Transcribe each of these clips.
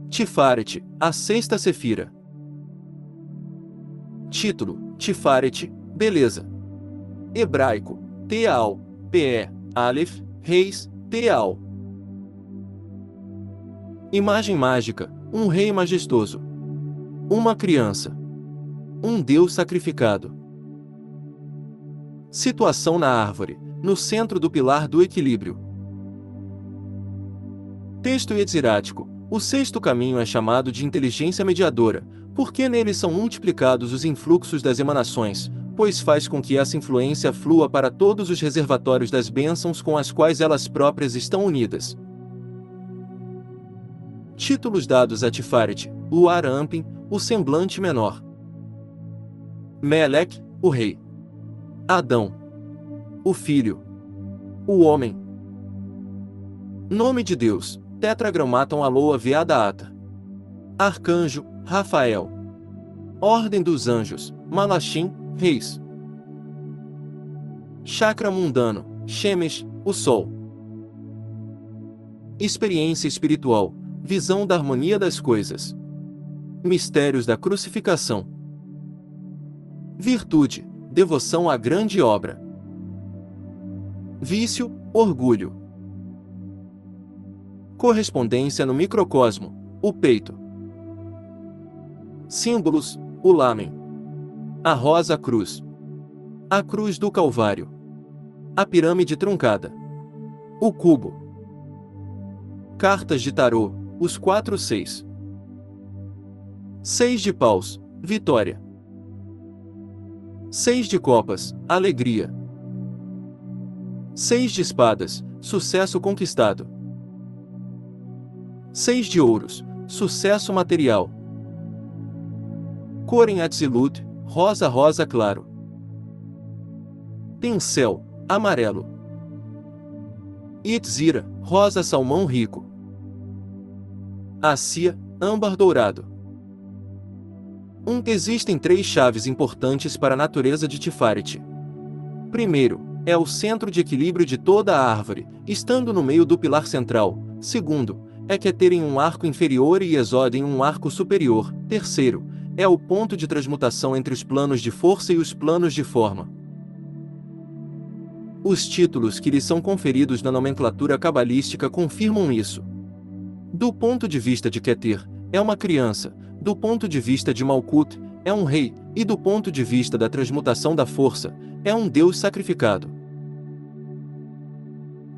Tiferet, a sexta Sefira. Título: Tiferet, beleza. Hebraico: Teal, Pe, Aleph, Reis, Teal. Imagem mágica: um rei majestoso. Uma criança. Um deus sacrificado. Situação na árvore, no centro do pilar do equilíbrio. Texto yetzirático: o sexto caminho é chamado de inteligência mediadora, porque nele são multiplicados os influxos das emanações, pois faz com que essa influência flua para todos os reservatórios das bênçãos com as quais elas próprias estão unidas. Títulos dados a Tiferet: Luar Ampim, o semblante menor. Meleque, o rei. Adão, o filho. O homem. Nome de Deus: Tetragrammaton Aloa Veada Ata. Arcanjo: Rafael. Ordem dos anjos: Malachim, reis. Chakra mundano: Shemesh, o sol. Experiência espiritual: visão da harmonia das coisas. Mistérios da crucificação. Virtude: devoção à grande obra. Vício: orgulho. Correspondência no microcosmo: o peito. Símbolos: o lamen. A rosa cruz. A cruz do Calvário. A pirâmide truncada. O cubo. Cartas de tarô: os 4 6. 6 de paus: vitória. 6 de copas: alegria. 6 de espadas: sucesso conquistado. 6 de ouros: sucesso material. Cor em Atzilut: rosa rosa claro. Pincel: amarelo. Yetzira: rosa salmão rico. Assia: âmbar dourado. Existem 3 chaves importantes para a natureza de Tiferet. Primeiro, é o centro de equilíbrio de toda a árvore, estando no meio do pilar central. Segundo, é Keter em um arco inferior e Yesod em um arco superior. Terceiro, é o ponto de transmutação entre os planos de força e os planos de forma. Os títulos que lhe são conferidos na nomenclatura cabalística confirmam isso. Do ponto de vista de Keter, é uma criança. Do ponto de vista de Malkut, é um rei, e do ponto de vista da transmutação da força, é um deus sacrificado.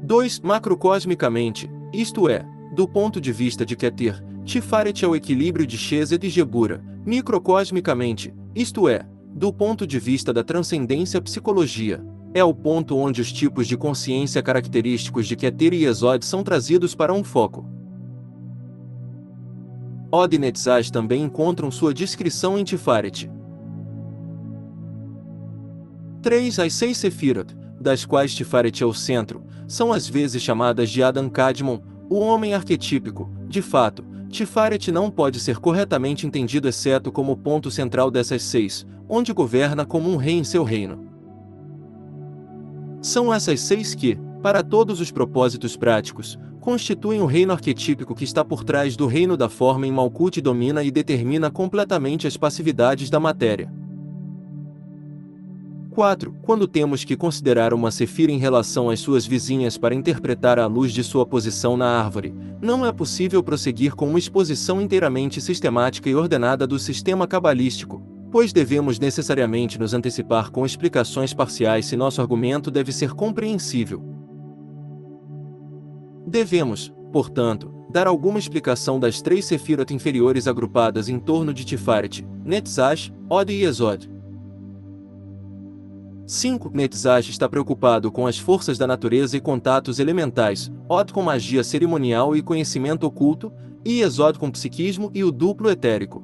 2. Macrocosmicamente, isto é, do ponto de vista de Keter, Tiferet é o equilíbrio de Chesed e Gebura. Microcosmicamente, isto é, do ponto de vista da transcendência psicologia, é o ponto onde os tipos de consciência característicos de Keter e Yesod são trazidos para um foco. Od e Netzach também encontram sua descrição em Tiferet. 3 As 6 Sefirot, das quais Tiferet é o centro, são às vezes chamadas de Adam Kadmon, o homem arquetípico. De fato, Tiferet não pode ser corretamente entendido exceto como o ponto central dessas 6, onde governa como um rei em seu reino. São essas 6 que, para todos os propósitos práticos, constituem o reino arquetípico que está por trás do reino da forma em Malkut e domina e determina completamente as passividades da matéria. 4. Quando temos que considerar uma Sefira em relação às suas vizinhas para interpretar à luz de sua posição na árvore, não é possível prosseguir com uma exposição inteiramente sistemática e ordenada do sistema cabalístico, pois devemos necessariamente nos antecipar com explicações parciais se nosso argumento deve ser compreensível. Devemos, portanto, dar alguma explicação das 3 Sefirot inferiores agrupadas em torno de Tiferet, Netzach, Od e Yesod. 5. Netzach está preocupado com as forças da natureza e contatos elementais, Od com magia cerimonial e conhecimento oculto, e Yesod com psiquismo e o duplo etérico.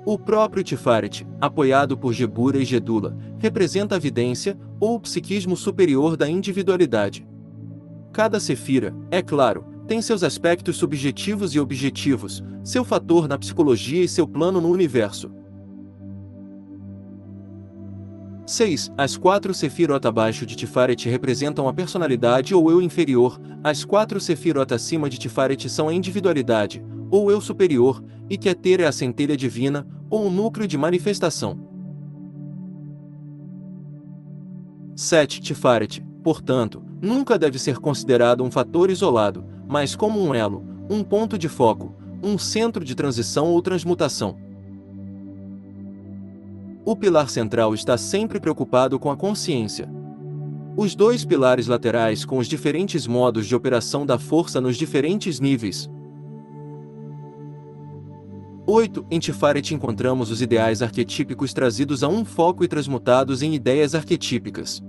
O próprio Tiferet, apoiado por Gebura e Gedula, representa a vidência, ou o psiquismo superior da individualidade. Cada Sefira, é claro, tem seus aspectos subjetivos e objetivos, seu fator na psicologia e seu plano no universo. 6. As 4 Sefirot abaixo de Tiferet representam a personalidade ou eu inferior, as 4 Sefirot acima de Tiferet são a individualidade, ou eu superior, e Keter é a centelha divina, ou o núcleo de manifestação. 7. Tiferet, portanto, nunca deve ser considerado um fator isolado, mas como um elo, um ponto de foco, um centro de transição ou transmutação. O pilar central está sempre preocupado com a consciência. Os 2 pilares laterais com os diferentes modos de operação da força nos diferentes níveis. 8. Em Tiferet encontramos os ideais arquetípicos trazidos a um foco e transmutados em ideias arquetípicas.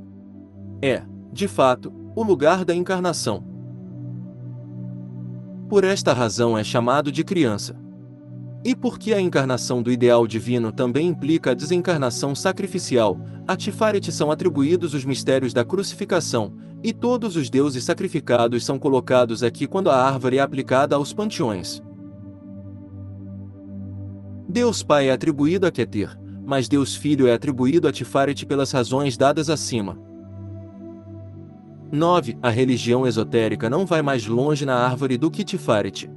É, de fato, o lugar da encarnação. Por esta razão é chamado de criança. E porque a encarnação do ideal divino também implica a desencarnação sacrificial, a Tiferet são atribuídos os mistérios da crucificação, e todos os deuses sacrificados são colocados aqui quando a árvore é aplicada aos panteões. Deus Pai é atribuído a Keter, mas Deus Filho é atribuído a Tiferet pelas razões dadas acima. 9. A religião esotérica não vai mais longe na árvore do que Tiferet.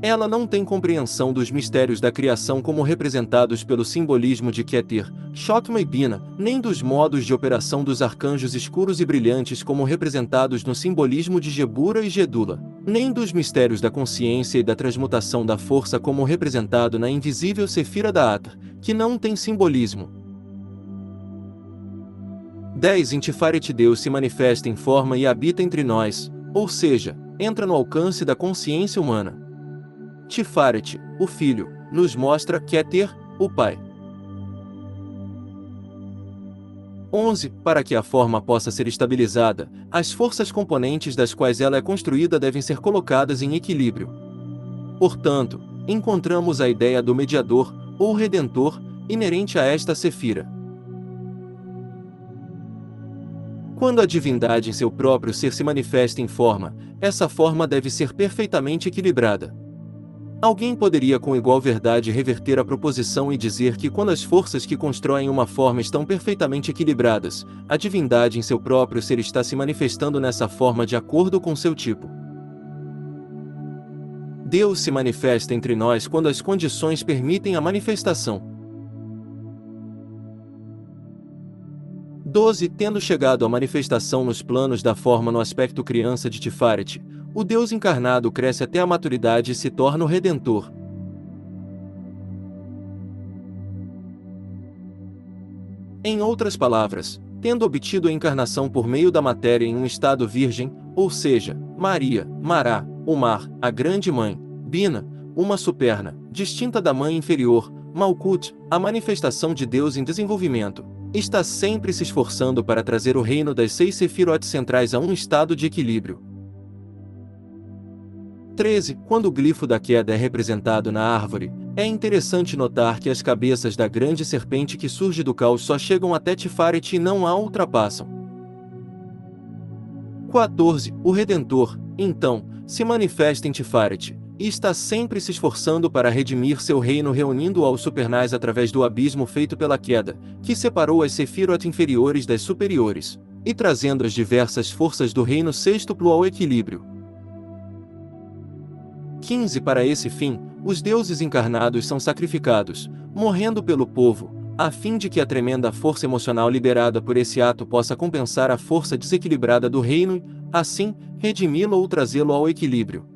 Ela não tem compreensão dos mistérios da criação como representados pelo simbolismo de Keter, Chokhmah e Bina, nem dos modos de operação dos arcanjos escuros e brilhantes como representados no simbolismo de Gebura e Gedula, nem dos mistérios da consciência e da transmutação da força como representado na invisível Sefira da Atar, que não tem simbolismo. 10. Em Tiferet Deus se manifesta em forma e habita entre nós, ou seja, entra no alcance da consciência humana. Tiferet, o Filho, nos mostra Keter, o Pai. 11. Para que a forma possa ser estabilizada, as forças componentes das quais ela é construída devem ser colocadas em equilíbrio. Portanto, encontramos a ideia do mediador, ou redentor, inerente a esta Sefira. Quando a divindade em seu próprio ser se manifesta em forma, essa forma deve ser perfeitamente equilibrada. Alguém poderia com igual verdade reverter a proposição e dizer que quando as forças que constroem uma forma estão perfeitamente equilibradas, a divindade em seu próprio ser está se manifestando nessa forma de acordo com seu tipo. Deus se manifesta entre nós quando as condições permitem a manifestação. 12. Tendo chegado à manifestação nos planos da forma no aspecto criança de Tiferet, o Deus encarnado cresce até a maturidade e se torna o Redentor. Em outras palavras, tendo obtido a encarnação por meio da matéria em um estado virgem, ou seja, Maria, Mará, o mar, a grande mãe, Bina, uma superna, distinta da mãe inferior, Malkut, a manifestação de Deus em desenvolvimento, está sempre se esforçando para trazer o reino das 6 Sefirot centrais a um estado de equilíbrio. 13. Quando o glifo da queda é representado na árvore, é interessante notar que as cabeças da grande serpente que surge do caos só chegam até Tiferet e não a ultrapassam. 14. O Redentor, então, se manifesta em Tiferet, e está sempre se esforçando para redimir seu reino reunindo-o aos supernais através do abismo feito pela queda, que separou as Sefirot inferiores das superiores, e trazendo as diversas forças do reino sextuplo ao equilíbrio. 15. Para esse fim, os deuses encarnados são sacrificados, morrendo pelo povo, a fim de que a tremenda força emocional liberada por esse ato possa compensar a força desequilibrada do reino e, assim, redimi-lo ou trazê-lo ao equilíbrio.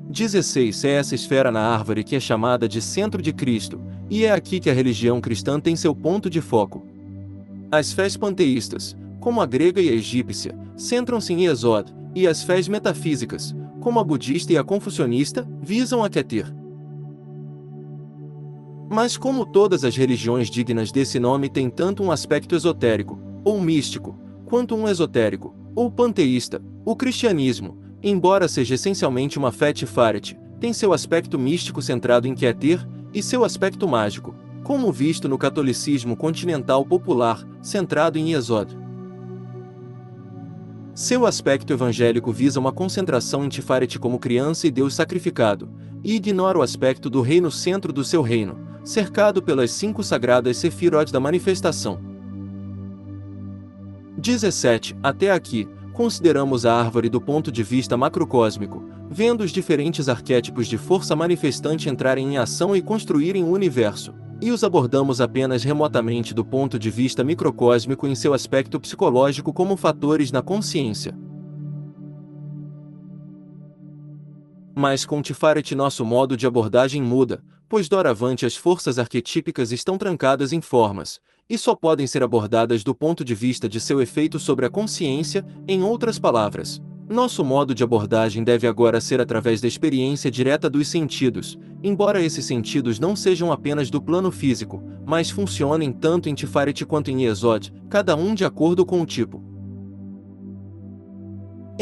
16. É essa esfera na árvore que é chamada de centro de Cristo, e é aqui que a religião cristã tem seu ponto de foco. As fés panteístas, como a grega e a egípcia, centram-se em Yesod, e as fés metafísicas, como a budista e a confucionista, visam a Keter. Mas como todas as religiões dignas desse nome têm tanto um aspecto esotérico, ou místico, quanto um esotérico, ou panteísta, o cristianismo, embora seja essencialmente uma fé Tiferet, tem seu aspecto místico centrado em Keter, e seu aspecto mágico, como visto no catolicismo continental popular, centrado em Yesod. Seu aspecto evangélico visa uma concentração em Tiferet como criança e Deus sacrificado, e ignora o aspecto do reino centro do seu reino, cercado pelas 5 sagradas Sefirot da manifestação. 17. Até aqui, consideramos a árvore do ponto de vista macrocósmico, vendo os diferentes arquétipos de força manifestante entrarem em ação e construírem o universo, e os abordamos apenas remotamente do ponto de vista microcósmico em seu aspecto psicológico como fatores na consciência. Mas com Tiferet nosso modo de abordagem muda, pois doravante as forças arquetípicas estão trancadas em formas, e só podem ser abordadas do ponto de vista de seu efeito sobre a consciência. Em outras palavras, nosso modo de abordagem deve agora ser através da experiência direta dos sentidos, embora esses sentidos não sejam apenas do plano físico, mas funcionem tanto em Tiferet quanto em Yesod, cada um de acordo com o tipo.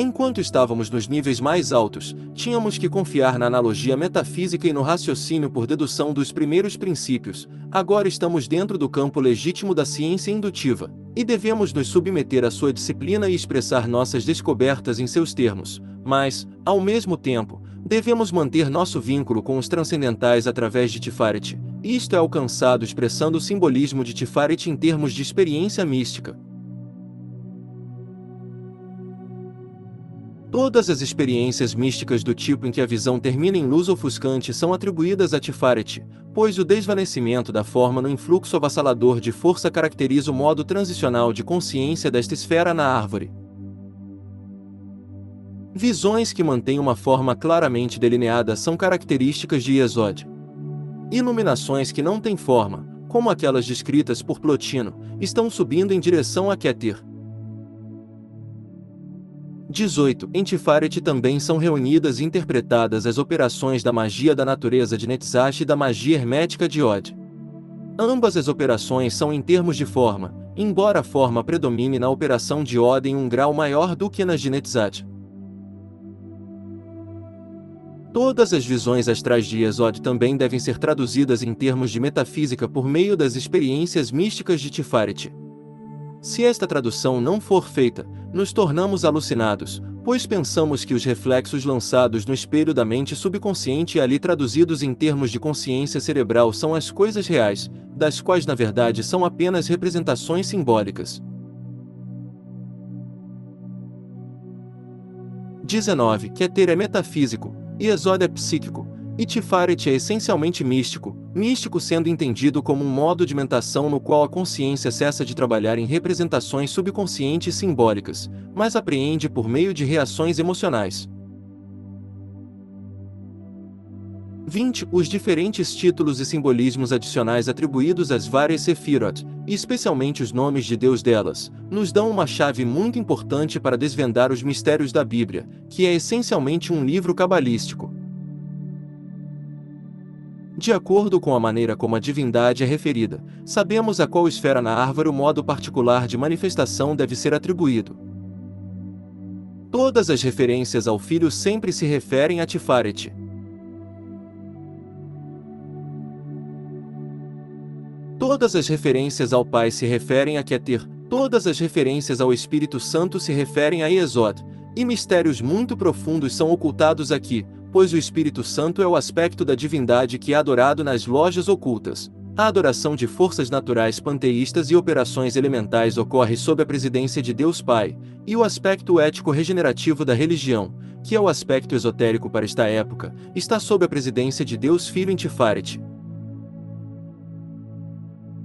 Enquanto estávamos nos níveis mais altos, tínhamos que confiar na analogia metafísica e no raciocínio por dedução dos primeiros princípios. Agora estamos dentro do campo legítimo da ciência indutiva, e devemos nos submeter à sua disciplina e expressar nossas descobertas em seus termos, mas, ao mesmo tempo, devemos manter nosso vínculo com os transcendentais através de Tiferet. Isto é alcançado expressando o simbolismo de Tiferet em termos de experiência mística. Todas as experiências místicas do tipo em que a visão termina em luz ofuscante são atribuídas a Tiferet, pois o desvanecimento da forma no influxo avassalador de força caracteriza o modo transicional de consciência desta esfera na árvore. Visões que mantêm uma forma claramente delineada são características de Yesod. Iluminações que não têm forma, como aquelas descritas por Plotino, estão subindo em direção a Keter. 18. Em Tiferet também são reunidas e interpretadas as operações da magia da natureza de Netzach e da magia hermética de Od. Ambas as operações são em termos de forma, embora a forma predomine na operação de Od em um grau maior do que nas de Netzach. Todas as visões astrais de Yesod também devem ser traduzidas em termos de metafísica por meio das experiências místicas de Tiferet. Se esta tradução não for feita, nos tornamos alucinados, pois pensamos que os reflexos lançados no espelho da mente subconsciente e ali traduzidos em termos de consciência cerebral são as coisas reais, das quais na verdade são apenas representações simbólicas. 19. Keter é metafísico, Yesod é psíquico, e Tiferet é essencialmente místico, místico sendo entendido como um modo de mentação no qual a consciência cessa de trabalhar em representações subconscientes simbólicas, mas apreende por meio de reações emocionais. 20. Os diferentes títulos e simbolismos adicionais atribuídos às várias Sefirot, e especialmente os nomes de Deus delas, nos dão uma chave muito importante para desvendar os mistérios da Bíblia, que é essencialmente um livro cabalístico. De acordo com a maneira como a divindade é referida, sabemos a qual esfera na árvore o modo particular de manifestação deve ser atribuído. Todas as referências ao Filho sempre se referem a Tiferet. Todas as referências ao Pai se referem a Keter, todas as referências ao Espírito Santo se referem a Yesod, e mistérios muito profundos são ocultados aqui, pois o Espírito Santo é o aspecto da divindade que é adorado nas lojas ocultas. A adoração de forças naturais panteístas e operações elementais ocorre sob a presidência de Deus Pai, e o aspecto ético regenerativo da religião, que é o aspecto esotérico para esta época, está sob a presidência de Deus Filho em Tiferet.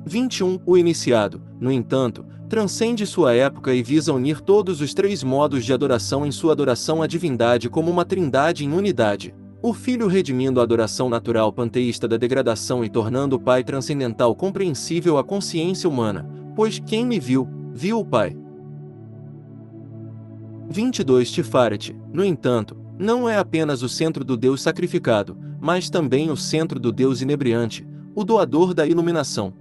21. O iniciado, no entanto, transcende sua época e visa unir todos os três modos de adoração em sua adoração à divindade como uma trindade em unidade. O Filho redimindo a adoração natural panteísta da degradação e tornando o Pai transcendental compreensível à consciência humana, pois quem me viu, viu o Pai. 22. Tiferet, no entanto, não é apenas o centro do Deus sacrificado, mas também o centro do Deus inebriante, o doador da iluminação.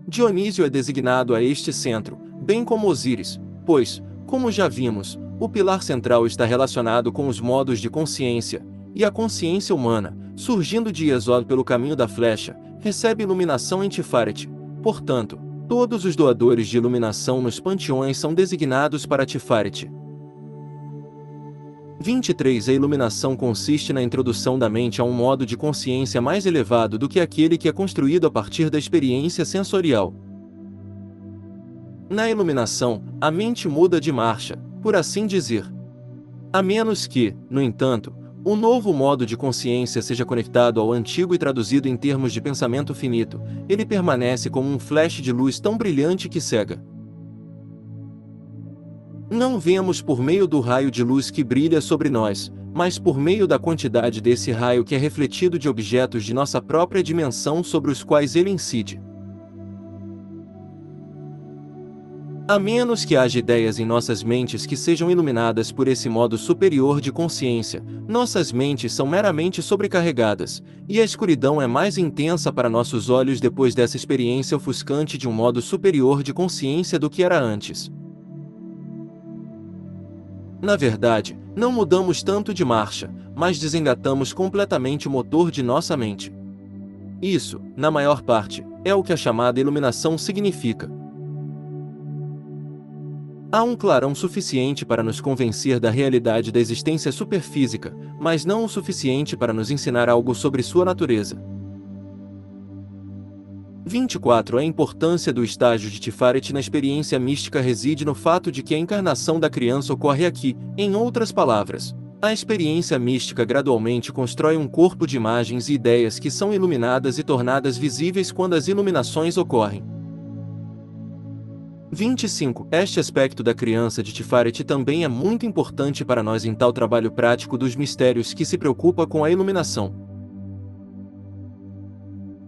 Dionísio é designado a este centro, bem como Osíris, pois, como já vimos, o pilar central está relacionado com os modos de consciência, e a consciência humana, surgindo de Yesod pelo caminho da flecha, recebe iluminação em Tiferet. Portanto, todos os doadores de iluminação nos panteões são designados para Tiferet. 23. A iluminação consiste na introdução da mente a um modo de consciência mais elevado do que aquele que é construído a partir da experiência sensorial. Na iluminação, a mente muda de marcha, por assim dizer. A menos que, no entanto, um novo modo de consciência seja conectado ao antigo e traduzido em termos de pensamento finito, ele permanece como um flash de luz tão brilhante que cega. Não vemos por meio do raio de luz que brilha sobre nós, mas por meio da quantidade desse raio que é refletido de objetos de nossa própria dimensão sobre os quais ele incide. A menos que haja ideias em nossas mentes que sejam iluminadas por esse modo superior de consciência, nossas mentes são meramente sobrecarregadas, e a escuridão é mais intensa para nossos olhos depois dessa experiência ofuscante de um modo superior de consciência do que era antes. Na verdade, não mudamos tanto de marcha, mas desengatamos completamente o motor de nossa mente. Isso, na maior parte, é o que a chamada iluminação significa. Há um clarão suficiente para nos convencer da realidade da existência superfísica, mas não o suficiente para nos ensinar algo sobre sua natureza. 24. A importância do estágio de Tiferet na experiência mística reside no fato de que a encarnação da criança ocorre aqui, em outras palavras. A experiência mística gradualmente constrói um corpo de imagens e ideias que são iluminadas e tornadas visíveis quando as iluminações ocorrem. 25. Este aspecto da criança de Tiferet também é muito importante para nós em tal trabalho prático dos mistérios que se preocupa com a iluminação.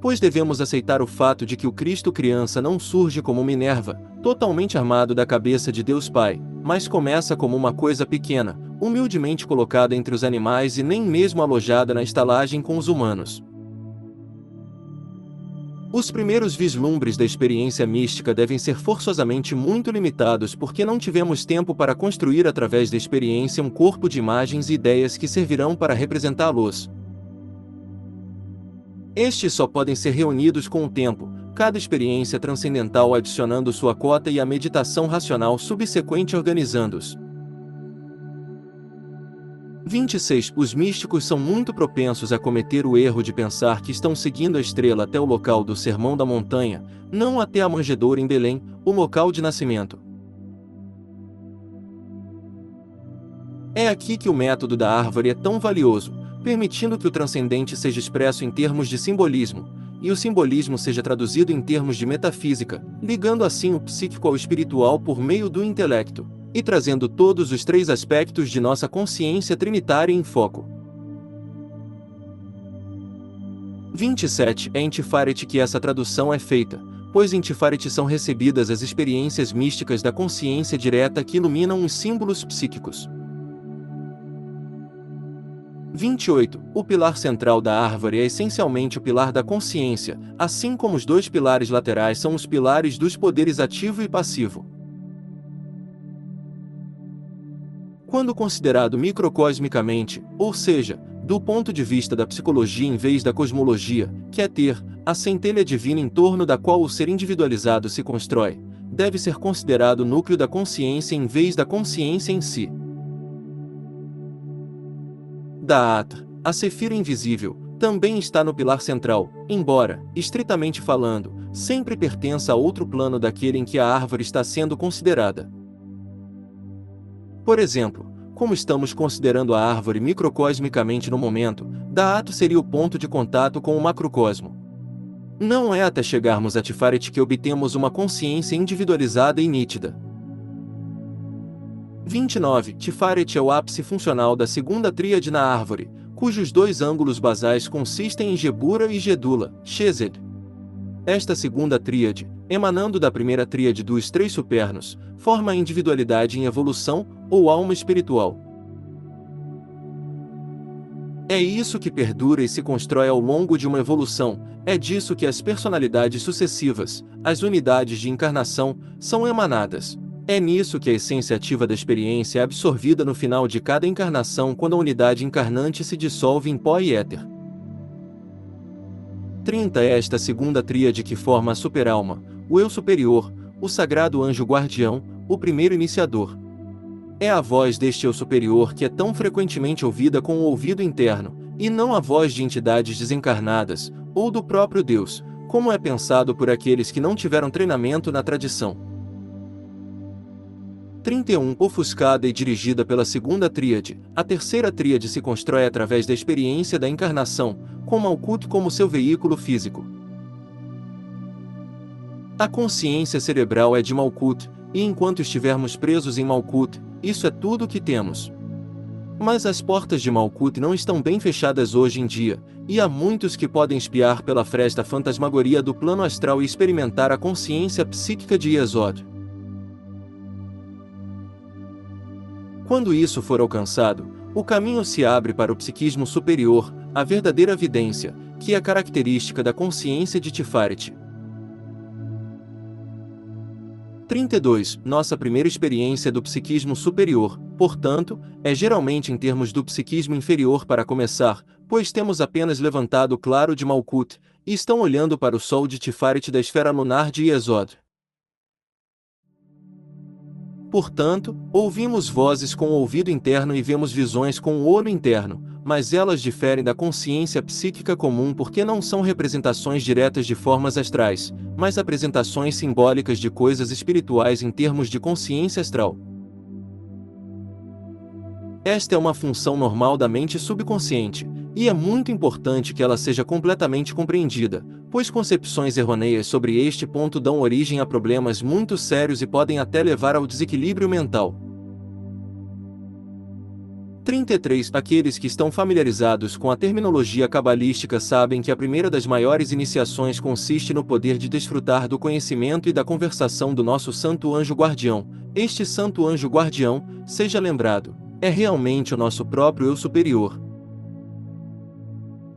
Pois devemos aceitar o fato de que o Cristo criança não surge como Minerva, totalmente armado da cabeça de Deus Pai, mas começa como uma coisa pequena, humildemente colocada entre os animais e nem mesmo alojada na estalagem com os humanos. Os primeiros vislumbres da experiência mística devem ser forçosamente muito limitados porque não tivemos tempo para construir através da experiência um corpo de imagens e ideias que servirão para representá-los. Estes só podem ser reunidos com o tempo, cada experiência transcendental adicionando sua cota e a meditação racional subsequente organizando-os. 26. Os místicos são muito propensos a cometer o erro de pensar que estão seguindo a estrela até o local do Sermão da Montanha, não até a manjedoura em Belém, o local de nascimento. É aqui que o método da árvore é tão valioso, permitindo que o transcendente seja expresso em termos de simbolismo, e o simbolismo seja traduzido em termos de metafísica, ligando assim o psíquico ao espiritual por meio do intelecto, e trazendo todos os três aspectos de nossa consciência trinitária em foco. 27. É em Tiferet que essa tradução é feita, pois em Tiferet são recebidas as experiências místicas da consciência direta que iluminam os símbolos psíquicos. 28. O pilar central da árvore é essencialmente o pilar da consciência, assim como os dois pilares laterais são os pilares dos poderes ativo e passivo. Quando considerado microcosmicamente, ou seja, do ponto de vista da psicologia em vez da cosmologia, que é ter a centelha divina em torno da qual o ser individualizado se constrói, deve ser considerado o núcleo da consciência em vez da consciência em si. Da'at, a Sefira invisível, também está no pilar central, embora, estritamente falando, sempre pertença a outro plano daquele em que a árvore está sendo considerada. Por exemplo, como estamos considerando a árvore microcosmicamente no momento, Da'at seria o ponto de contato com o macrocosmo. Não é até chegarmos a Tiferet que obtemos uma consciência individualizada e nítida. 29. Tiferet é o ápice funcional da segunda tríade na árvore, cujos dois ângulos basais consistem em Gebura e Gedula, Chesed. Esta segunda tríade, emanando da primeira tríade dos três supernos, forma a individualidade em evolução, ou alma espiritual. É isso que perdura e se constrói ao longo de uma evolução, é disso que as personalidades sucessivas, as unidades de encarnação, são emanadas. É nisso que a essência ativa da experiência é absorvida no final de cada encarnação quando a unidade encarnante se dissolve em pó e éter. 30. É esta segunda tríade que forma a superalma, o eu superior, o sagrado anjo guardião, o primeiro iniciador. É a voz deste eu superior que é tão frequentemente ouvida com o ouvido interno, e não a voz de entidades desencarnadas, ou do próprio Deus, como é pensado por aqueles que não tiveram treinamento na tradição. 31. Ofuscada e dirigida pela segunda tríade, a terceira tríade se constrói através da experiência da encarnação, com Malkuth como seu veículo físico. A consciência cerebral é de Malkuth, e enquanto estivermos presos em Malkuth, isso é tudo o que temos. Mas as portas de Malkuth não estão bem fechadas hoje em dia, e há muitos que podem espiar pela fresta fantasmagoria do plano astral e experimentar a consciência psíquica de Yesod. Quando isso for alcançado, o caminho se abre para o psiquismo superior, a verdadeira vidência, que é característica da consciência de Tiferet. 32. Nossa primeira experiência do psiquismo superior, portanto, é geralmente em termos do psiquismo inferior para começar, pois temos apenas levantado o claro de Malkuth, e estão olhando para o sol de Tiferet da esfera lunar de Yesod. Portanto, ouvimos vozes com o ouvido interno e vemos visões com o olho interno, mas elas diferem da consciência psíquica comum porque não são representações diretas de formas astrais, mas apresentações simbólicas de coisas espirituais em termos de consciência astral. Esta é uma função normal da mente subconsciente, e é muito importante que ela seja completamente compreendida, pois concepções errôneas sobre este ponto dão origem a problemas muito sérios e podem até levar ao desequilíbrio mental. 33. Aqueles que estão familiarizados com a terminologia cabalística sabem que a primeira das maiores iniciações consiste no poder de desfrutar do conhecimento e da conversação do nosso santo anjo guardião. Este santo anjo guardião, seja lembrado, é realmente o nosso próprio eu superior.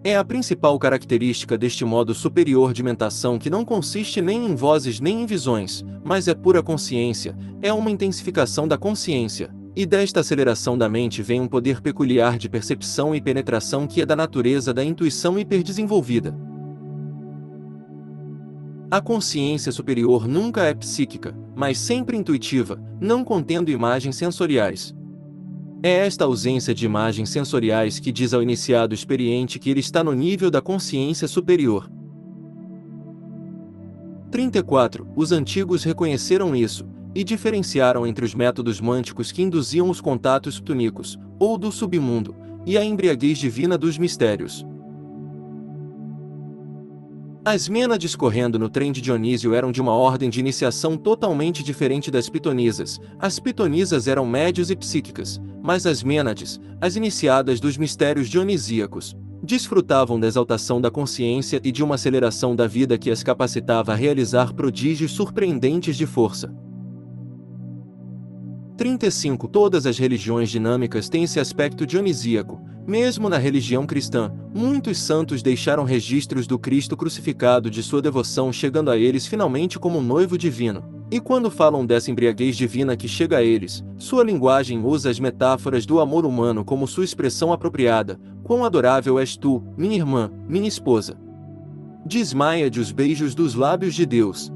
É a principal característica deste modo superior de mentação que não consiste nem em vozes nem em visões, mas é pura consciência, é uma intensificação da consciência. E desta aceleração da mente vem um poder peculiar de percepção e penetração que é da natureza da intuição hiperdesenvolvida. A consciência superior nunca é psíquica, mas sempre intuitiva, não contendo imagens sensoriais. É esta ausência de imagens sensoriais que diz ao iniciado experiente que ele está no nível da consciência superior. 34. Os antigos reconheceram isso, e diferenciaram entre os métodos mânticos que induziam os contatos ptúnicos, ou do submundo, e a embriaguez divina dos mistérios. As mênades correndo no trem de Dionísio eram de uma ordem de iniciação totalmente diferente das pitonisas. As pitonisas eram médios e psíquicas, mas as mênades, as iniciadas dos mistérios dionisíacos, desfrutavam da exaltação da consciência e de uma aceleração da vida que as capacitava a realizar prodígios surpreendentes de força. 35. Todas as religiões dinâmicas têm esse aspecto dionisíaco. Mesmo na religião cristã, muitos santos deixaram registros do Cristo crucificado de sua devoção, chegando a eles finalmente como um noivo divino. E quando falam dessa embriaguez divina que chega a eles, sua linguagem usa as metáforas do amor humano como sua expressão apropriada. Quão adorável és tu, minha irmã, minha esposa! Desmaia-de os beijos dos lábios de Deus.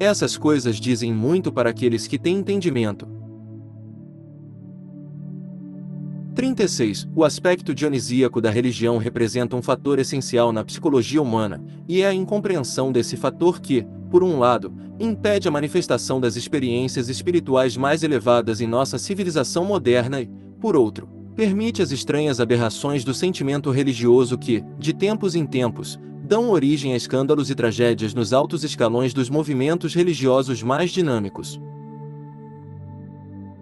Essas coisas dizem muito para aqueles que têm entendimento. 36. O aspecto dionisíaco da religião representa um fator essencial na psicologia humana, e é a incompreensão desse fator que, por um lado, impede a manifestação das experiências espirituais mais elevadas em nossa civilização moderna e, por outro, permite as estranhas aberrações do sentimento religioso que, de tempos em tempos, dão origem a escândalos e tragédias nos altos escalões dos movimentos religiosos mais dinâmicos.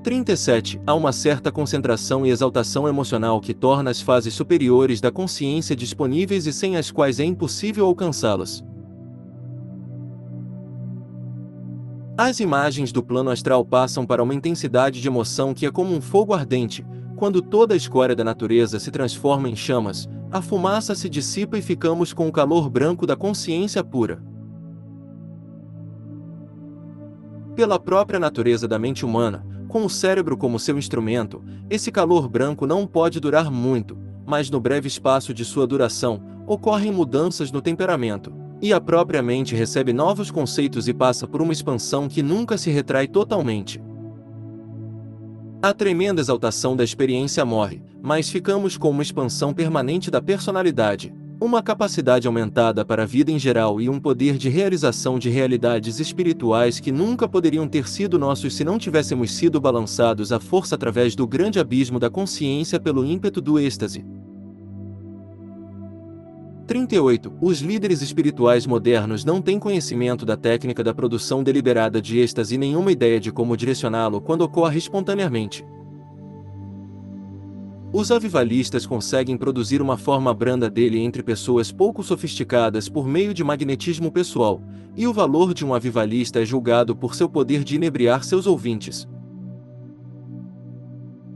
37. Há uma certa concentração e exaltação emocional que torna as fases superiores da consciência disponíveis e sem as quais é impossível alcançá-las. As imagens do plano astral passam para uma intensidade de emoção que é como um fogo ardente. Quando toda a escória da natureza se transforma em chamas, a fumaça se dissipa e ficamos com o calor branco da consciência pura. Pela própria natureza da mente humana, com o cérebro como seu instrumento, esse calor branco não pode durar muito, mas no breve espaço de sua duração, ocorrem mudanças no temperamento, e a própria mente recebe novos conceitos e passa por uma expansão que nunca se retrai totalmente. A tremenda exaltação da experiência morre, mas ficamos com uma expansão permanente da personalidade, uma capacidade aumentada para a vida em geral e um poder de realização de realidades espirituais que nunca poderiam ter sido nossos se não tivéssemos sido balançados à força através do grande abismo da consciência pelo ímpeto do êxtase. 38. Os líderes espirituais modernos não têm conhecimento da técnica da produção deliberada de êxtase e nenhuma ideia de como direcioná-lo quando ocorre espontaneamente. Os avivalistas conseguem produzir uma forma branda dele entre pessoas pouco sofisticadas por meio de magnetismo pessoal, e o valor de um avivalista é julgado por seu poder de inebriar seus ouvintes.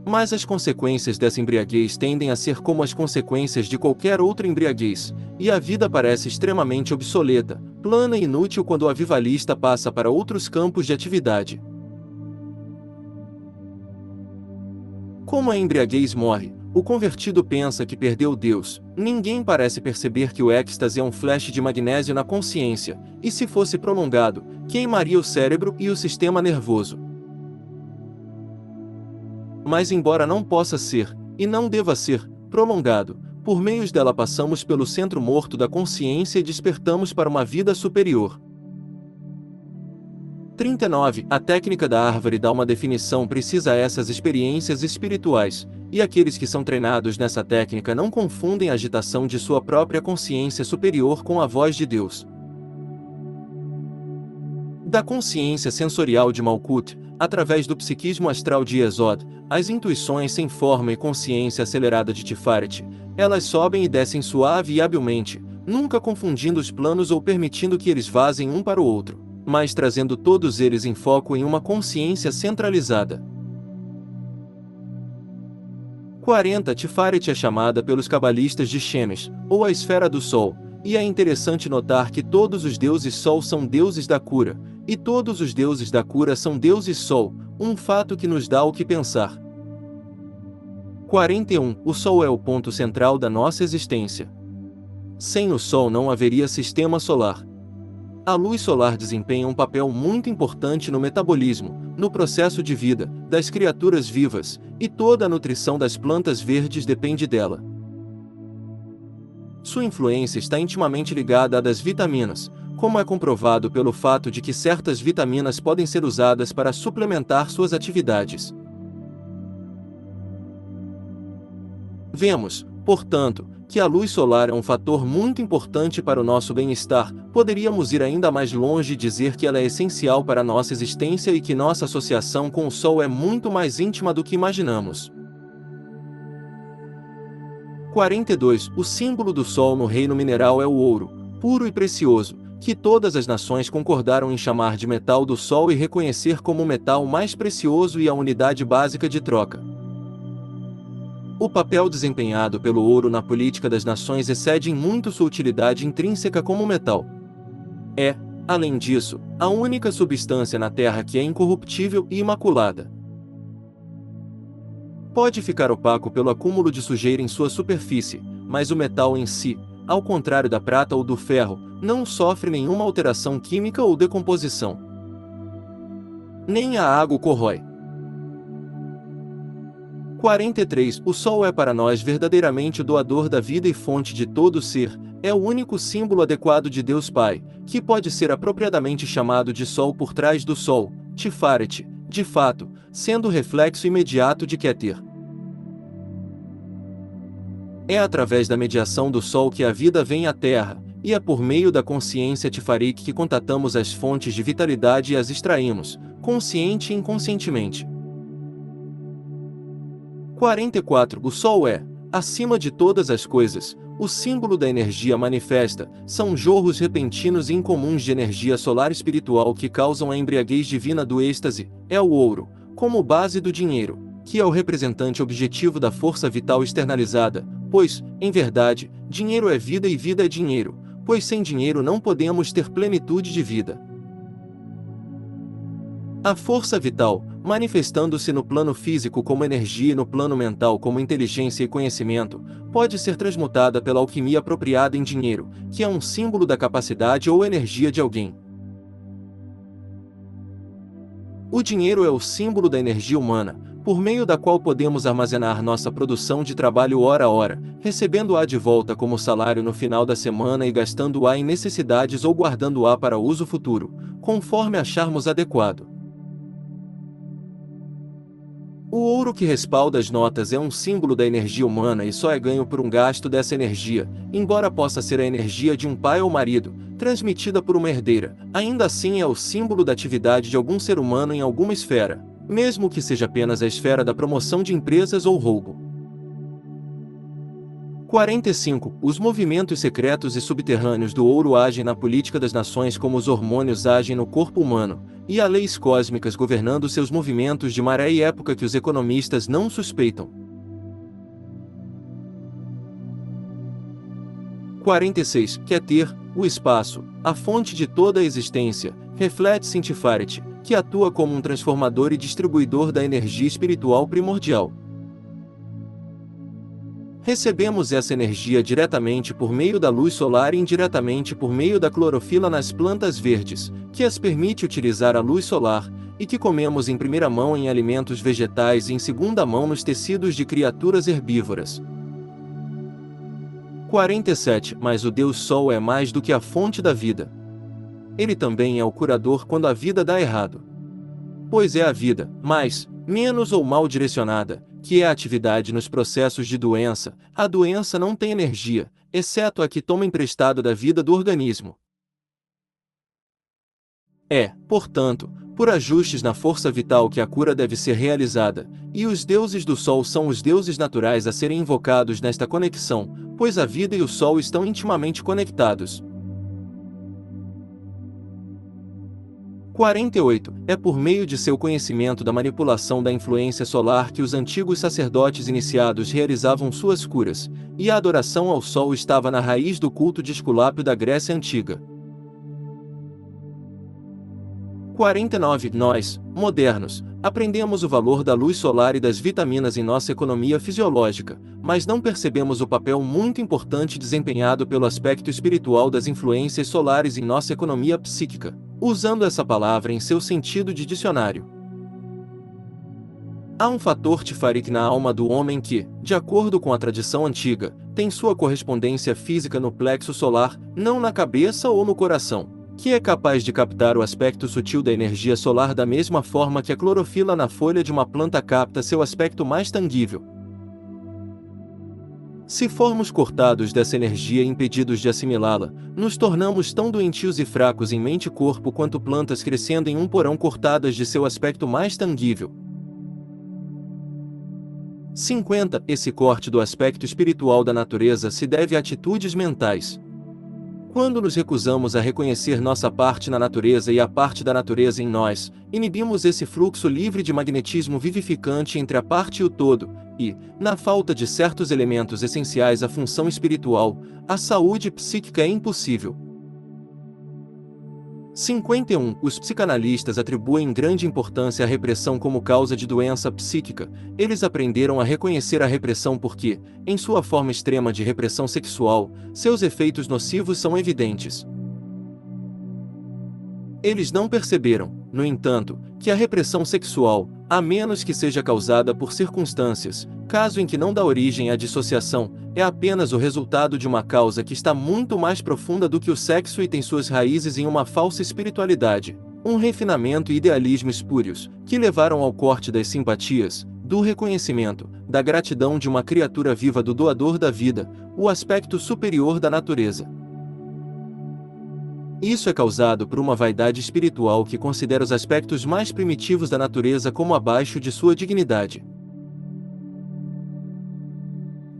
Mas as consequências dessa embriaguez tendem a ser como as consequências de qualquer outra embriaguez, e a vida parece extremamente obsoleta, plana e inútil quando o avivalista passa para outros campos de atividade. Como a embriaguez morre, o convertido pensa que perdeu Deus. Ninguém parece perceber que o êxtase é um flash de magnésio na consciência, e se fosse prolongado, queimaria o cérebro e o sistema nervoso. Mas embora não possa ser, e não deva ser, prolongado, por meios dela passamos pelo centro morto da consciência e despertamos para uma vida superior. 39. A técnica da árvore dá uma definição precisa a essas experiências espirituais, e aqueles que são treinados nessa técnica não confundem a agitação de sua própria consciência superior com a voz de Deus. Da consciência sensorial de Malkuth, através do psiquismo astral de Yesod, as intuições sem forma e consciência acelerada de Tiferet, elas sobem e descem suave e habilmente, nunca confundindo os planos ou permitindo que eles vazem um para o outro, mas trazendo todos eles em foco em uma consciência centralizada. 40. Tiferet é chamada pelos cabalistas de Shemesh, ou a esfera do Sol, e é interessante notar que todos os deuses Sol são deuses da cura, e todos os deuses da cura são deuses Sol, um fato que nos dá o que pensar. 41. O Sol é o ponto central da nossa existência. Sem o Sol não haveria sistema solar. A luz solar desempenha um papel muito importante no metabolismo, no processo de vida, das criaturas vivas, e toda a nutrição das plantas verdes depende dela. Sua influência está intimamente ligada à das vitaminas, como é comprovado pelo fato de que certas vitaminas podem ser usadas para suplementar suas atividades. Vemos, portanto, que a luz solar é um fator muito importante para o nosso bem-estar. Poderíamos ir ainda mais longe e dizer que ela é essencial para a nossa existência e que nossa associação com o Sol é muito mais íntima do que imaginamos. 42. O símbolo do Sol no reino mineral é o ouro, puro e precioso, que todas as nações concordaram em chamar de metal do Sol e reconhecer como o metal mais precioso e a unidade básica de troca. O papel desempenhado pelo ouro na política das nações excede em muito sua utilidade intrínseca como metal. É, além disso, a única substância na Terra que é incorruptível e imaculada. Pode ficar opaco pelo acúmulo de sujeira em sua superfície, mas o metal em si, ao contrário da prata ou do ferro, não sofre nenhuma alteração química ou decomposição. Nem a água o corrói. 43. O Sol é para nós verdadeiramente o doador da vida e fonte de todo ser, é o único símbolo adequado de Deus Pai, que pode ser apropriadamente chamado de Sol por trás do Sol, Tiferet, de fato, sendo o reflexo imediato de Keter. É através da mediação do Sol que a vida vem à Terra, e é por meio da consciência Tiferet que contatamos as fontes de vitalidade e as extraímos, consciente e inconscientemente. 44. O Sol é, acima de todas as coisas, o símbolo da energia manifesta, são jorros repentinos e incomuns de energia solar espiritual que causam a embriaguez divina do êxtase, é o ouro, como base do dinheiro, que é o representante objetivo da força vital externalizada, pois, em verdade, dinheiro é vida e vida é dinheiro, pois sem dinheiro não podemos ter plenitude de vida. A força vital, manifestando-se no plano físico como energia e no plano mental como inteligência e conhecimento, pode ser transmutada pela alquimia apropriada em dinheiro, que é um símbolo da capacidade ou energia de alguém. O dinheiro é o símbolo da energia humana, por meio da qual podemos armazenar nossa produção de trabalho hora a hora, recebendo-a de volta como salário no final da semana e gastando-a em necessidades ou guardando-a para uso futuro, conforme acharmos adequado. O ouro que respalda as notas é um símbolo da energia humana e só é ganho por um gasto dessa energia, embora possa ser a energia de um pai ou marido, transmitida por uma herdeira, ainda assim é o símbolo da atividade de algum ser humano em alguma esfera, mesmo que seja apenas a esfera da promoção de empresas ou roubo. 45. Os movimentos secretos e subterrâneos do ouro agem na política das nações como os hormônios agem no corpo humano, e há leis cósmicas governando seus movimentos de maré e época que os economistas não suspeitam. 46. Keter, o espaço, a fonte de toda a existência, reflete-se em Tifaret, que atua como um transformador e distribuidor da energia espiritual primordial. Recebemos essa energia diretamente por meio da luz solar e indiretamente por meio da clorofila nas plantas verdes, que as permite utilizar a luz solar, e que comemos em primeira mão em alimentos vegetais e em segunda mão nos tecidos de criaturas herbívoras. 47. Mas o Deus Sol é mais do que a fonte da vida. Ele também é o curador quando a vida dá errado. Pois é a vida, mais, menos ou mal direcionada, que é a atividade nos processos de doença. A doença não tem energia, exceto a que toma emprestado da vida do organismo. É, portanto, por ajustes na força vital que a cura deve ser realizada, e os deuses do Sol são os deuses naturais a serem invocados nesta conexão, pois a vida e o Sol estão intimamente conectados. 48. É por meio de seu conhecimento da manipulação da influência solar que os antigos sacerdotes iniciados realizavam suas curas, e a adoração ao Sol estava na raiz do culto de Esculápio da Grécia Antiga. 49. Nós, modernos, aprendemos o valor da luz solar e das vitaminas em nossa economia fisiológica, mas não percebemos o papel muito importante desempenhado pelo aspecto espiritual das influências solares em nossa economia psíquica, usando essa palavra em seu sentido de dicionário. Há um fator Tifarit na alma do homem que, de acordo com a tradição antiga, tem sua correspondência física no plexo solar, não na cabeça ou no coração, que é capaz de captar o aspecto sutil da energia solar da mesma forma que a clorofila na folha de uma planta capta seu aspecto mais tangível. Se formos cortados dessa energia e impedidos de assimilá-la, nos tornamos tão doentios e fracos em mente e corpo quanto plantas crescendo em um porão cortadas de seu aspecto mais tangível. 50. Esse corte do aspecto espiritual da natureza se deve a atitudes mentais. Quando nos recusamos a reconhecer nossa parte na natureza e a parte da natureza em nós, inibimos esse fluxo livre de magnetismo vivificante entre a parte e o todo, e, na falta de certos elementos essenciais à função espiritual, a saúde psíquica é impossível. 51. Os psicanalistas atribuem grande importância à repressão como causa de doença psíquica. Eles aprenderam a reconhecer a repressão porque, em sua forma extrema de repressão sexual, seus efeitos nocivos são evidentes. Eles não perceberam, no entanto, que a repressão sexual, a menos que seja causada por circunstâncias, caso em que não dá origem à dissociação, é apenas o resultado de uma causa que está muito mais profunda do que o sexo e tem suas raízes em uma falsa espiritualidade, um refinamento e idealismo espúrios, que levaram ao corte das simpatias, do reconhecimento, da gratidão de uma criatura viva do doador da vida, o aspecto superior da natureza. Isso é causado por uma vaidade espiritual que considera os aspectos mais primitivos da natureza como abaixo de sua dignidade.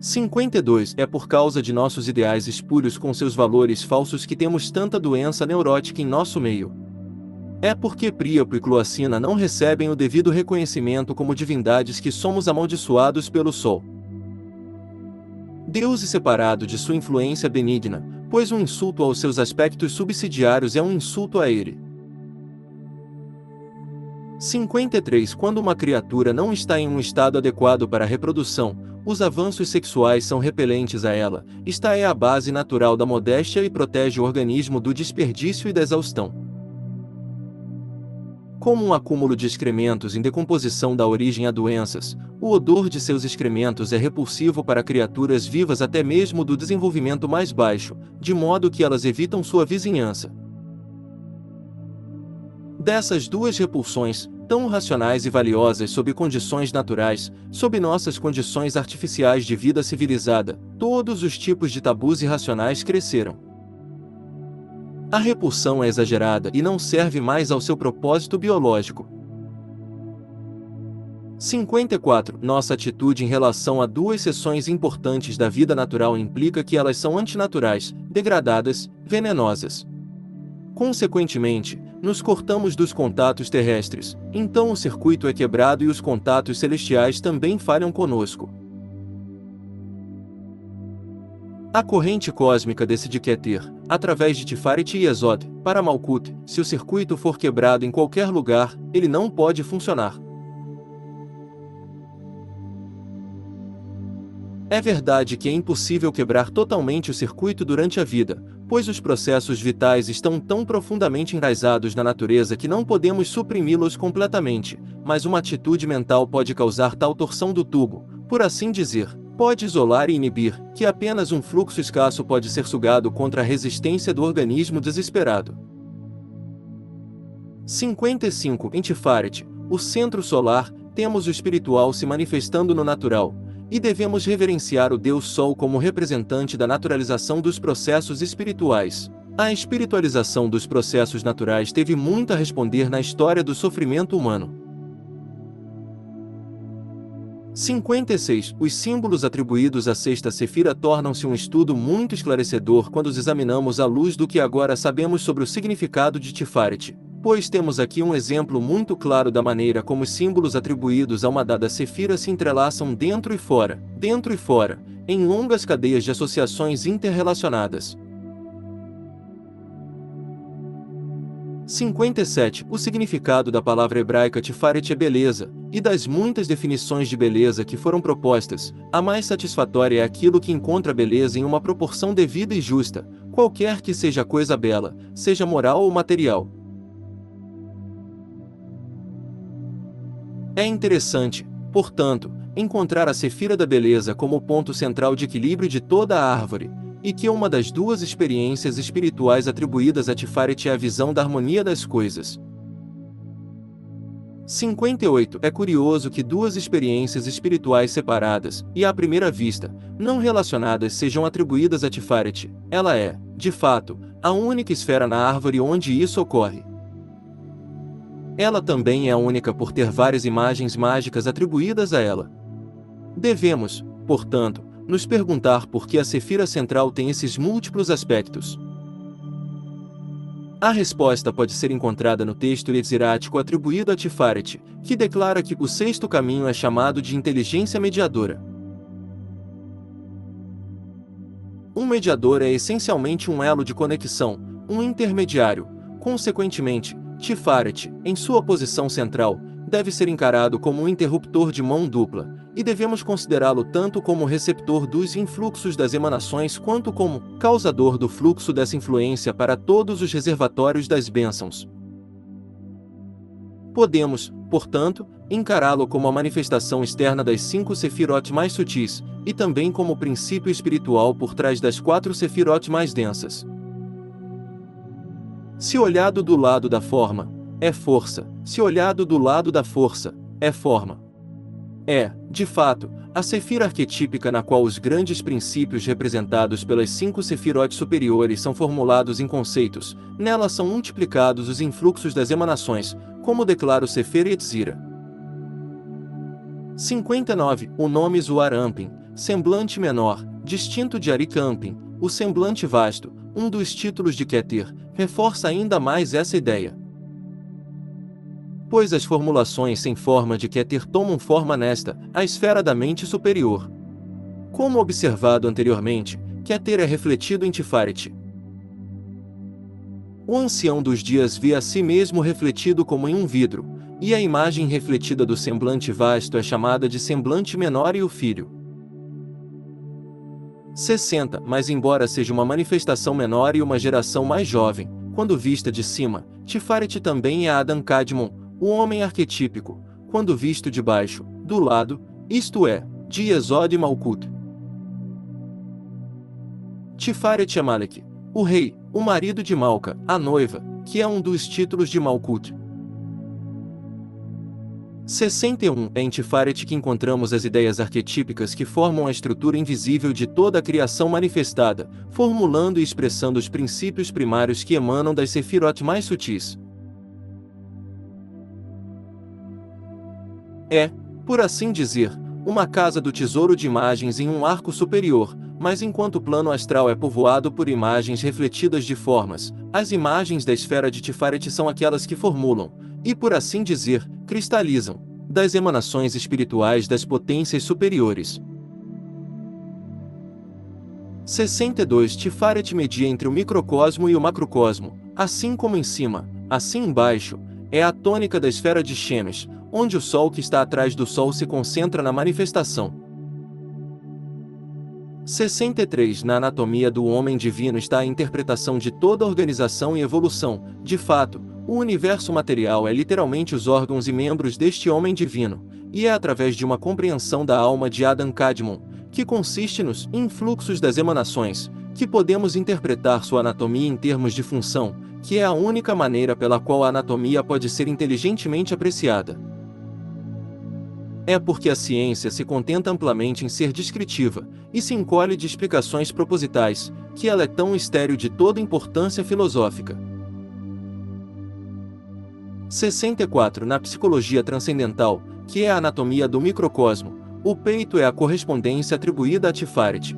52. É por causa de nossos ideais espúrios com seus valores falsos que temos tanta doença neurótica em nosso meio. É porque Príapo e Cloacina não recebem o devido reconhecimento como divindades que somos amaldiçoados pelo Sol. Deus é separado de sua influência benigna, pois um insulto aos seus aspectos subsidiários é um insulto a ele. 53. Quando uma criatura não está em um estado adequado para a reprodução, os avanços sexuais são repelentes a ela. Esta é a base natural da modéstia e protege o organismo do desperdício e da exaustão. Como um acúmulo de excrementos em decomposição dá origem a doenças, o odor de seus excrementos é repulsivo para criaturas vivas até mesmo do desenvolvimento mais baixo, de modo que elas evitam sua vizinhança. Dessas duas repulsões, tão racionais e valiosas sob condições naturais, sob nossas condições artificiais de vida civilizada, todos os tipos de tabus irracionais cresceram. A repulsão é exagerada e não serve mais ao seu propósito biológico. 54. Nossa atitude em relação a duas seções importantes da vida natural implica que elas são antinaturais, degradadas, venenosas. Consequentemente, nos cortamos dos contatos terrestres, então o circuito é quebrado e os contatos celestiais também falham conosco. A corrente cósmica decide Keter, através de Tiferet e Yesod, para Malkut. Se o circuito for quebrado em qualquer lugar, ele não pode funcionar. É verdade que é impossível quebrar totalmente o circuito durante a vida, pois os processos vitais estão tão profundamente enraizados na natureza que não podemos suprimi-los completamente, mas uma atitude mental pode causar tal torção do tubo, por assim dizer, pode isolar e inibir, que apenas um fluxo escasso pode ser sugado contra a resistência do organismo desesperado. 55. Em Tiferet, o centro solar, temos o espiritual se manifestando no natural, e devemos reverenciar o Deus Sol como representante da naturalização dos processos espirituais. A espiritualização dos processos naturais teve muito a responder na história do sofrimento humano. 56. Os símbolos atribuídos à sexta Sefira tornam-se um estudo muito esclarecedor quando os examinamos à luz do que agora sabemos sobre o significado de Tiferet, pois temos aqui um exemplo muito claro da maneira como os símbolos atribuídos a uma dada Sefira se entrelaçam dentro e fora, em longas cadeias de associações interrelacionadas. 57. O significado da palavra hebraica Tiferet é beleza, e das muitas definições de beleza que foram propostas, a mais satisfatória é aquilo que encontra beleza em uma proporção devida e justa, qualquer que seja a coisa bela, seja moral ou material. É interessante, portanto, encontrar a Sefira da beleza como o ponto central de equilíbrio de toda a árvore, e que uma das duas experiências espirituais atribuídas a Tiferet é a visão da harmonia das coisas. 58. É curioso que duas experiências espirituais separadas, e à primeira vista, não relacionadas sejam atribuídas a Tiferet. Ela é, de fato, a única esfera na árvore onde isso ocorre. Ela também é a única por ter várias imagens mágicas atribuídas a ela. Devemos, portanto, nos perguntar por que a Sefira central tem esses múltiplos aspectos. A resposta pode ser encontrada no texto Yetzirático atribuído a Tiferet, que declara que o sexto caminho é chamado de inteligência mediadora. Um mediador é essencialmente um elo de conexão, um intermediário. Consequentemente, Tiferet, em sua posição central, deve ser encarado como um interruptor de mão dupla, e devemos considerá-lo tanto como receptor dos influxos das emanações quanto como causador do fluxo dessa influência para todos os reservatórios das bênçãos. Podemos, portanto, encará-lo como a manifestação externa das 5 Sefirot mais sutis, e também como o princípio espiritual por trás das 4 Sefirot mais densas. Se olhado do lado da forma, é força; se olhado do lado da força, é forma. É, de fato, a Sefira arquetípica na qual os grandes princípios representados pelas 5 Sefirot superiores são formulados em conceitos, nela são multiplicados os influxos das emanações, como declara o Sefer Yetzirah. 59. O nome Zuar-Anpin, semblante menor, distinto de Arik-Anpin, o semblante vasto, um dos títulos de Keter, reforça ainda mais essa ideia. Pois as formulações sem forma de Keter tomam forma nesta, a esfera da mente superior. Como observado anteriormente, Keter é refletido em Tiferet. O ancião dos dias vê a si mesmo refletido como em um vidro, e a imagem refletida do semblante vasto é chamada de semblante menor e o filho. 60. Mas embora seja uma manifestação menor e uma geração mais jovem, quando vista de cima, Tiferet também é Adam Kadmon, o homem arquetípico, quando visto de baixo, do lado, isto é, de Yesod e Malkut. Tiferet Amalek, o rei, o marido de Malca, a noiva, que é um dos títulos de Malkut. 61. É em Tiferet que encontramos as ideias arquetípicas que formam a estrutura invisível de toda a criação manifestada, formulando e expressando os princípios primários que emanam das Sefirot mais sutis. É, por assim dizer, uma casa do tesouro de imagens em um arco superior, mas enquanto o plano astral é povoado por imagens refletidas de formas, as imagens da esfera de Tiferet são aquelas que formulam, e por assim dizer, cristalizam, das emanações espirituais das potências superiores. 62. Tiferet media entre o microcosmo e o macrocosmo, assim como em cima, assim embaixo, é a tônica da esfera de Shemesh, onde o Sol que está atrás do Sol se concentra na manifestação. 63. Na anatomia do homem divino está a interpretação de toda a organização e evolução. De fato, o universo material é literalmente os órgãos e membros deste homem divino, e é através de uma compreensão da alma de Adam Kadmon, que consiste nos influxos das emanações, que podemos interpretar sua anatomia em termos de função, que é a única maneira pela qual a anatomia pode ser inteligentemente apreciada. É porque a ciência se contenta amplamente em ser descritiva, e se encolhe de explicações propositais, que ela é tão estéril de toda importância filosófica. 64. Na psicologia transcendental, que é a anatomia do microcosmo, o peito é a correspondência atribuída a Tiferet.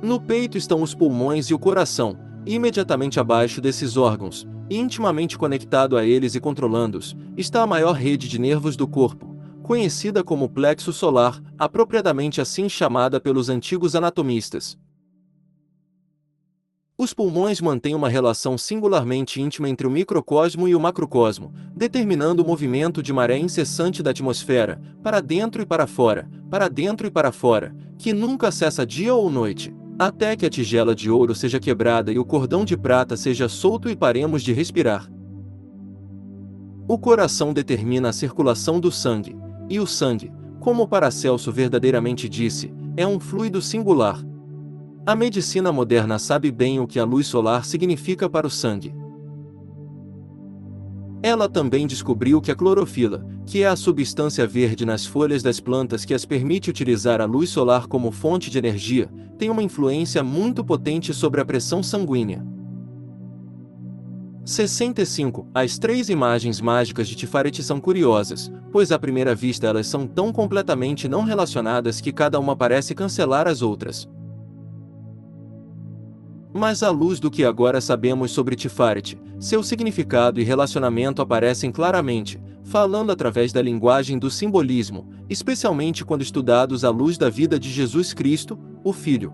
No peito estão os pulmões e o coração, e imediatamente abaixo desses órgãos, intimamente conectado a eles e controlando-os, está a maior rede de nervos do corpo, conhecida como plexo solar, apropriadamente assim chamada pelos antigos anatomistas. Os pulmões mantêm uma relação singularmente íntima entre o microcosmo e o macrocosmo, determinando o movimento de maré incessante da atmosfera, para dentro e para fora, para dentro e para fora, que nunca cessa dia ou noite, até que a tigela de ouro seja quebrada e o cordão de prata seja solto e paremos de respirar. O coração determina a circulação do sangue, e o sangue, como Paracelso verdadeiramente disse, é um fluido singular. A medicina moderna sabe bem o que a luz solar significa para o sangue. Ela também descobriu que a clorofila, que é a substância verde nas folhas das plantas que as permite utilizar a luz solar como fonte de energia, tem uma influência muito potente sobre a pressão sanguínea. 65. As três imagens mágicas de Tiferet são curiosas, pois à primeira vista elas são tão completamente não relacionadas que cada uma parece cancelar as outras. Mas à luz do que agora sabemos sobre Tiferet, seu significado e relacionamento aparecem claramente, falando através da linguagem do simbolismo, especialmente quando estudados à luz da vida de Jesus Cristo, o Filho.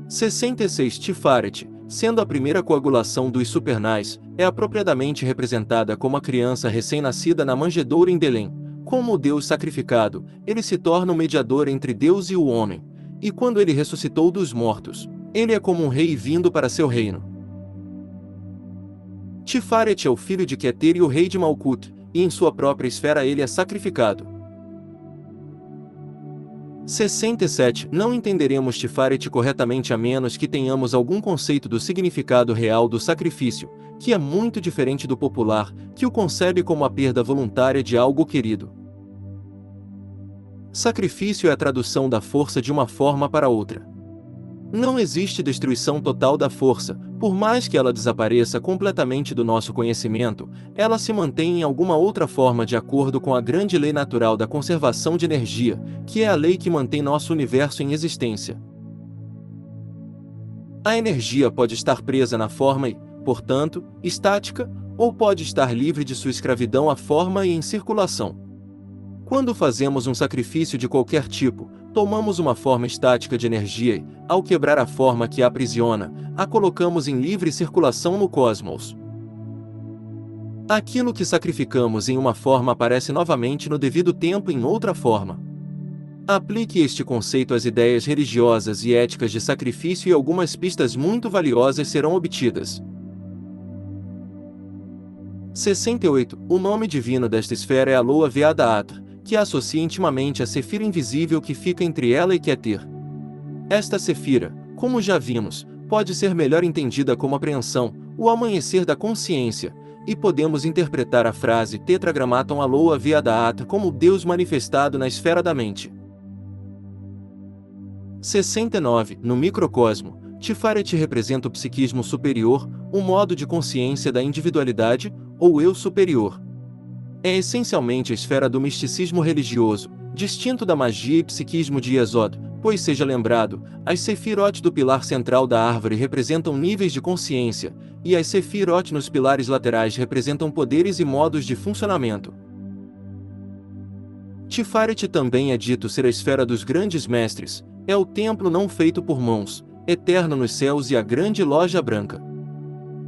66. Tiferet, sendo a primeira coagulação dos supernais, é apropriadamente representada como a criança recém-nascida na manjedoura em Belém. Como o Deus sacrificado, ele se torna o mediador entre Deus e o homem. E quando ele ressuscitou dos mortos, ele é como um rei vindo para seu reino. Tiferet é o filho de Keter e o rei de Malkut, e em sua própria esfera ele é sacrificado. 67. Não entenderemos Tiferet corretamente a menos que tenhamos algum conceito do significado real do sacrifício, que é muito diferente do popular, que o concebe como a perda voluntária de algo querido. Sacrifício é a tradução da força de uma forma para outra. Não existe destruição total da força, por mais que ela desapareça completamente do nosso conhecimento, ela se mantém em alguma outra forma de acordo com a grande lei natural da conservação de energia, que é a lei que mantém nosso universo em existência. A energia pode estar presa na forma e, portanto, estática, ou pode estar livre de sua escravidão à forma e em circulação. Quando fazemos um sacrifício de qualquer tipo, tomamos uma forma estática de energia e, ao quebrar a forma que a aprisiona, a colocamos em livre circulação no cosmos. Aquilo que sacrificamos em uma forma aparece novamente no devido tempo em outra forma. Aplique este conceito às ideias religiosas e éticas de sacrifício e algumas pistas muito valiosas serão obtidas. 68. O nome divino desta esfera é Aloha Veada Atra, que a associa intimamente à Sefira invisível que fica entre ela e Keter. Esta Sefira, como já vimos, pode ser melhor entendida como apreensão, o amanhecer da consciência, e podemos interpretar a frase Tetragrammaton Aloha Veada Atra como o Deus manifestado na esfera da mente. 69. No microcosmo, Tiferet representa o psiquismo superior, um modo de consciência da individualidade, ou eu superior. É essencialmente a esfera do misticismo religioso, distinto da magia e psiquismo de Yesod, pois seja lembrado, as Sefirot do pilar central da árvore representam níveis de consciência, e as Sefirot nos pilares laterais representam poderes e modos de funcionamento. Tiferet também é dito ser a esfera dos grandes mestres, é o templo não feito por mãos, eterno nos céus e a grande loja branca.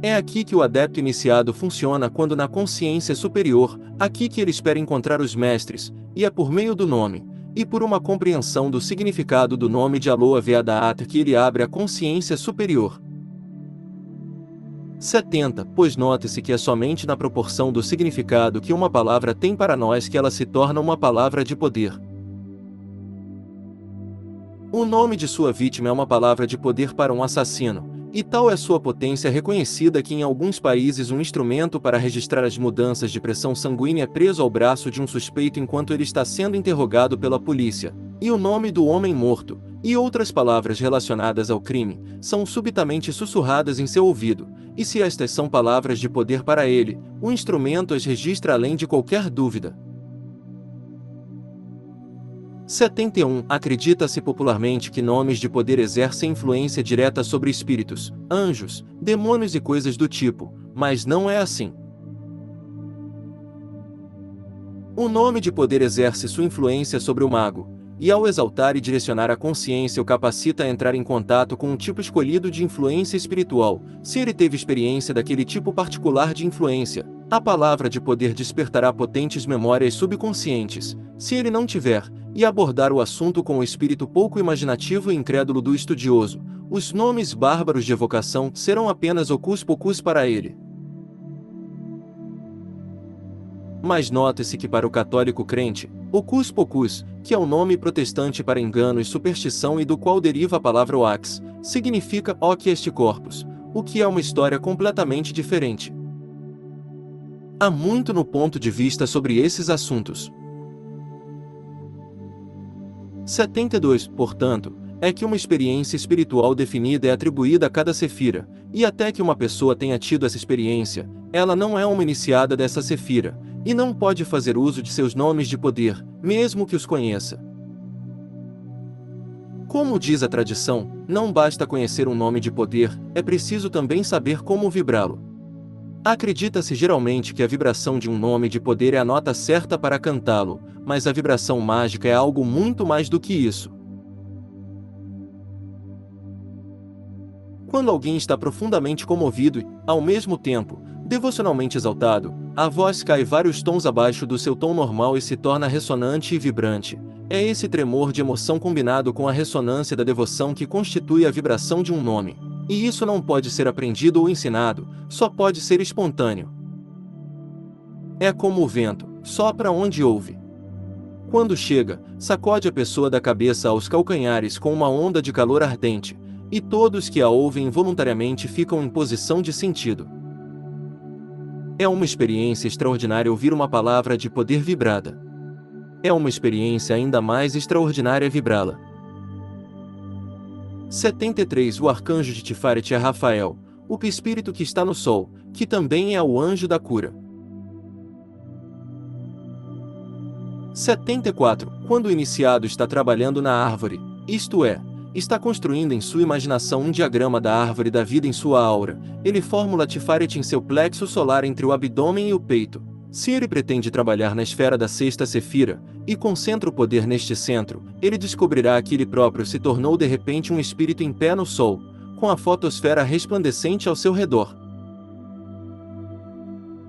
É aqui que o adepto iniciado funciona quando na consciência superior, aqui que ele espera encontrar os mestres, e é por meio do nome, e por uma compreensão do significado do nome de Aloha Veada Atra que ele abre a consciência superior. 70. Pois note-se que é somente na proporção do significado que uma palavra tem para nós que ela se torna uma palavra de poder. O nome de sua vítima é uma palavra de poder para um assassino, e tal é sua potência reconhecida que em alguns países um instrumento para registrar as mudanças de pressão sanguínea é preso ao braço de um suspeito enquanto ele está sendo interrogado pela polícia, e o nome do homem morto, e outras palavras relacionadas ao crime, são subitamente sussurradas em seu ouvido, e se estas são palavras de poder para ele, o instrumento as registra além de qualquer dúvida. 71. Acredita-se popularmente que nomes de poder exercem influência direta sobre espíritos, anjos, demônios e coisas do tipo, mas não é assim. O nome de poder exerce sua influência sobre o mago, e ao exaltar e direcionar a consciência o capacita a entrar em contato com um tipo escolhido de influência espiritual, se ele teve experiência daquele tipo particular de influência. A palavra de poder despertará potentes memórias subconscientes, se ele não tiver, e abordar o assunto com o espírito pouco imaginativo e incrédulo do estudioso. Os nomes bárbaros de evocação serão apenas ocus pocus para ele. Mas note-se que para o católico crente, ocus pocus, que é o nome protestante para engano e superstição e do qual deriva a palavra oax, significa hoc est corpus, o que é uma história completamente diferente. Há muito no ponto de vista sobre esses assuntos. 72. Portanto, é que uma experiência espiritual definida é atribuída a cada sefira, e até que uma pessoa tenha tido essa experiência, ela não é uma iniciada dessa sefira, e não pode fazer uso de seus nomes de poder, mesmo que os conheça. Como diz a tradição, não basta conhecer um nome de poder, é preciso também saber como vibrá-lo. Acredita-se geralmente que a vibração de um nome de poder é a nota certa para cantá-lo, mas a vibração mágica é algo muito mais do que isso. Quando alguém está profundamente comovido e, ao mesmo tempo, devocionalmente exaltado, a voz cai vários tons abaixo do seu tom normal e se torna ressonante e vibrante. É esse tremor de emoção combinado com a ressonância da devoção que constitui a vibração de um nome. E isso não pode ser aprendido ou ensinado, só pode ser espontâneo. É como o vento, sopra onde ouve. Quando chega, sacode a pessoa da cabeça aos calcanhares com uma onda de calor ardente, e todos que a ouvem involuntariamente ficam em posição de sentido. É uma experiência extraordinária ouvir uma palavra de poder vibrada. É uma experiência ainda mais extraordinária vibrá-la. 73. O arcanjo de Tiferet é Rafael, o espírito que está no sol, que também é o anjo da cura. 74. Quando o iniciado está trabalhando na árvore, isto é, está construindo em sua imaginação um diagrama da árvore da vida em sua aura, ele formula Tiferet em seu plexo solar entre o abdômen e o peito. Se ele pretende trabalhar na esfera da sexta sefira, e concentra o poder neste centro, ele descobrirá que ele próprio se tornou de repente um espírito em pé no sol, com a fotosfera resplandecente ao seu redor.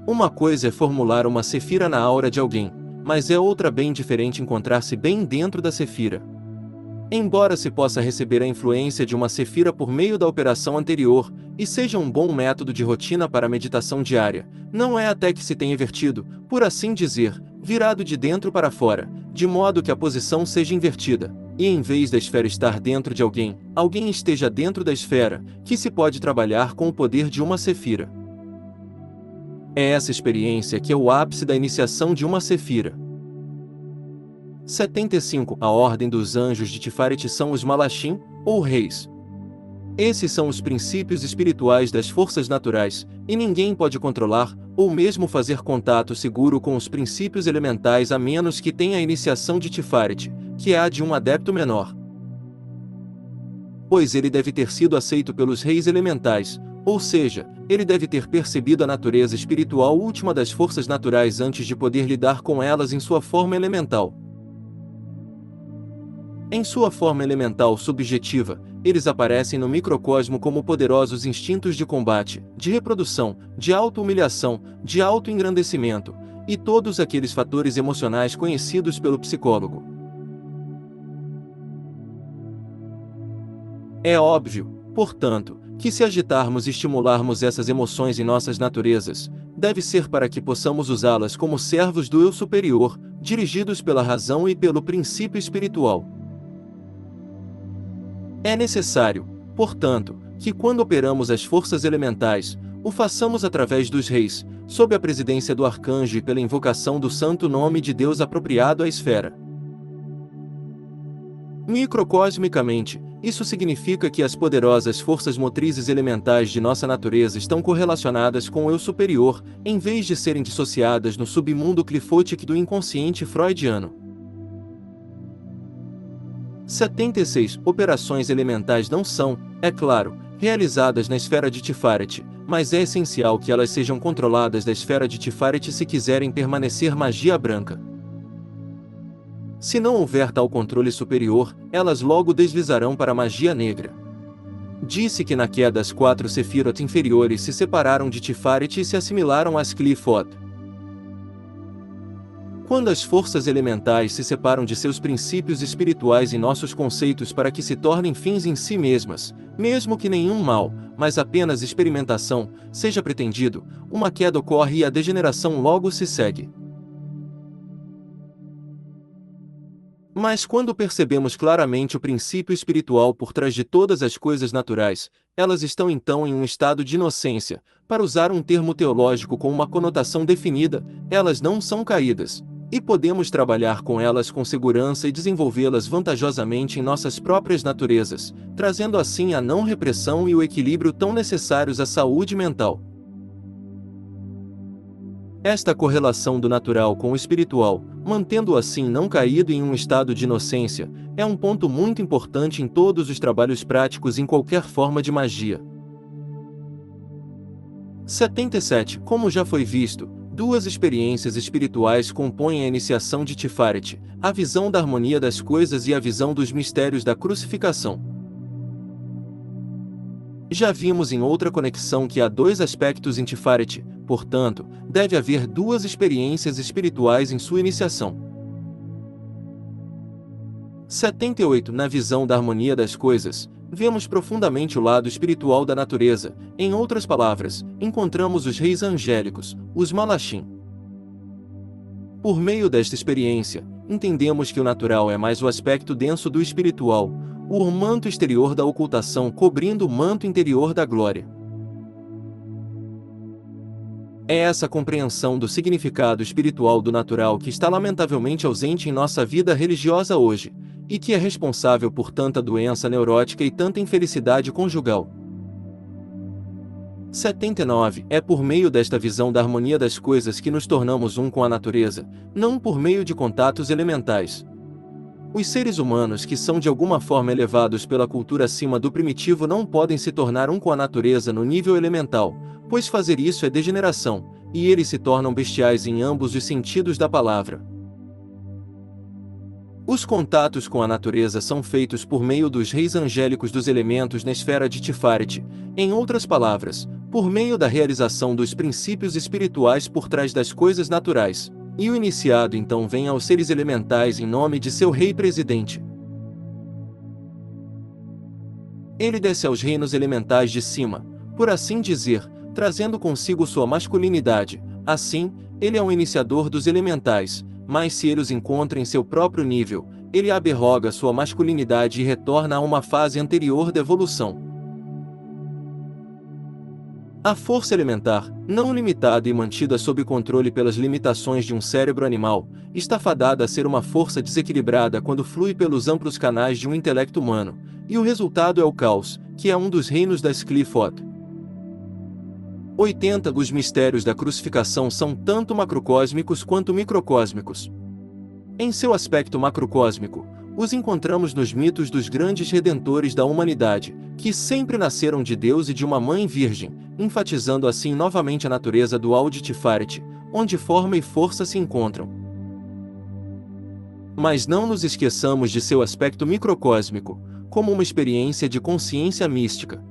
Uma coisa é formular uma sefira na aura de alguém, mas é outra bem diferente encontrar-se bem dentro da sefira. Embora se possa receber a influência de uma sefira por meio da operação anterior, e seja um bom método de rotina para a meditação diária, não é até que se tenha invertido, por assim dizer, virado de dentro para fora, de modo que a posição seja invertida, e em vez da esfera estar dentro de alguém, alguém esteja dentro da esfera, que se pode trabalhar com o poder de uma sefira. É essa experiência que é o ápice da iniciação de uma sefira. 75. A ordem dos anjos de Tiferet são os Malachim, ou reis. Esses são os princípios espirituais das forças naturais, e ninguém pode controlar, ou mesmo fazer contato seguro com os princípios elementais a menos que tenha a iniciação de Tiferet, que é a de um adepto menor. Pois ele deve ter sido aceito pelos reis elementais, ou seja, ele deve ter percebido a natureza espiritual última das forças naturais antes de poder lidar com elas em sua forma elemental. Em sua forma elemental subjetiva, eles aparecem no microcosmo como poderosos instintos de combate, de reprodução, de auto-humilhação, de auto-engrandecimento, e todos aqueles fatores emocionais conhecidos pelo psicólogo. É óbvio, portanto, que se agitarmos e estimularmos essas emoções em nossas naturezas, deve ser para que possamos usá-las como servos do eu superior, dirigidos pela razão e pelo princípio espiritual. É necessário, portanto, que quando operamos as forças elementais, o façamos através dos reis, sob a presidência do arcanjo e pela invocação do santo nome de Deus apropriado à esfera. Microcosmicamente, isso significa que as poderosas forças motrizes elementais de nossa natureza estão correlacionadas com o eu superior, em vez de serem dissociadas no submundo clifótico do inconsciente freudiano. 76. Operações elementais não são, é claro, realizadas na esfera de Tiferet, mas é essencial que elas sejam controladas da esfera de Tiferet se quiserem permanecer magia branca. Se não houver tal controle superior, elas logo deslizarão para a magia negra. Disse que na queda as 4 Sefirot inferiores se separaram de Tiferet e se assimilaram às Clifot. Quando as forças elementais se separam de seus princípios espirituais e nossos conceitos para que se tornem fins em si mesmas, mesmo que nenhum mal, mas apenas experimentação, seja pretendido, uma queda ocorre e a degeneração logo se segue. Mas quando percebemos claramente o princípio espiritual por trás de todas as coisas naturais, elas estão então em um estado de inocência, para usar um termo teológico com uma conotação definida, elas não são caídas, e podemos trabalhar com elas com segurança e desenvolvê-las vantajosamente em nossas próprias naturezas, trazendo assim a não repressão e o equilíbrio tão necessários à saúde mental. Esta correlação do natural com o espiritual, mantendo-o assim não caído em um estado de inocência, é um ponto muito importante em todos os trabalhos práticos em qualquer forma de magia. 77. Como já foi visto, 2 experiências espirituais compõem a iniciação de Tiferet, a visão da harmonia das coisas e a visão dos mistérios da crucificação. Já vimos em outra conexão que há 2 aspectos em Tiferet, portanto, deve haver 2 experiências espirituais em sua iniciação. 78. Na visão da harmonia das coisas, vemos profundamente o lado espiritual da natureza, em outras palavras, encontramos os reis angélicos, os Malachim. Por meio desta experiência, entendemos que o natural é mais o aspecto denso do espiritual, o manto exterior da ocultação cobrindo o manto interior da glória. É essa compreensão do significado espiritual do natural que está lamentavelmente ausente em nossa vida religiosa hoje, e que é responsável por tanta doença neurótica e tanta infelicidade conjugal. 79. É por meio desta visão da harmonia das coisas que nos tornamos um com a natureza, não por meio de contatos elementais. Os seres humanos que são de alguma forma elevados pela cultura acima do primitivo não podem se tornar um com a natureza no nível elemental, pois fazer isso é degeneração, e eles se tornam bestiais em ambos os sentidos da palavra. Os contatos com a natureza são feitos por meio dos reis angélicos dos elementos na esfera de Tiferet, em outras palavras, por meio da realização dos princípios espirituais por trás das coisas naturais. E o iniciado então vem aos seres elementais em nome de seu rei presidente. Ele desce aos reinos elementais de cima, por assim dizer, trazendo consigo sua masculinidade. Assim, ele é um iniciador dos elementais, mas se ele os encontra em seu próprio nível, ele aberroga sua masculinidade e retorna a uma fase anterior da evolução. A força elementar, não limitada e mantida sob controle pelas limitações de um cérebro animal, está fadada a ser uma força desequilibrada quando flui pelos amplos canais de um intelecto humano, e o resultado é o caos, que é um dos reinos das Qliphoth. 80. Os mistérios da crucificação são tanto macrocósmicos quanto microcósmicos. Em seu aspecto macrocósmico, os encontramos nos mitos dos grandes redentores da humanidade, que sempre nasceram de Deus e de uma mãe virgem, enfatizando assim novamente a natureza dual de Tiferet, onde forma e força se encontram. Mas não nos esqueçamos de seu aspecto microcósmico, como uma experiência de consciência mística.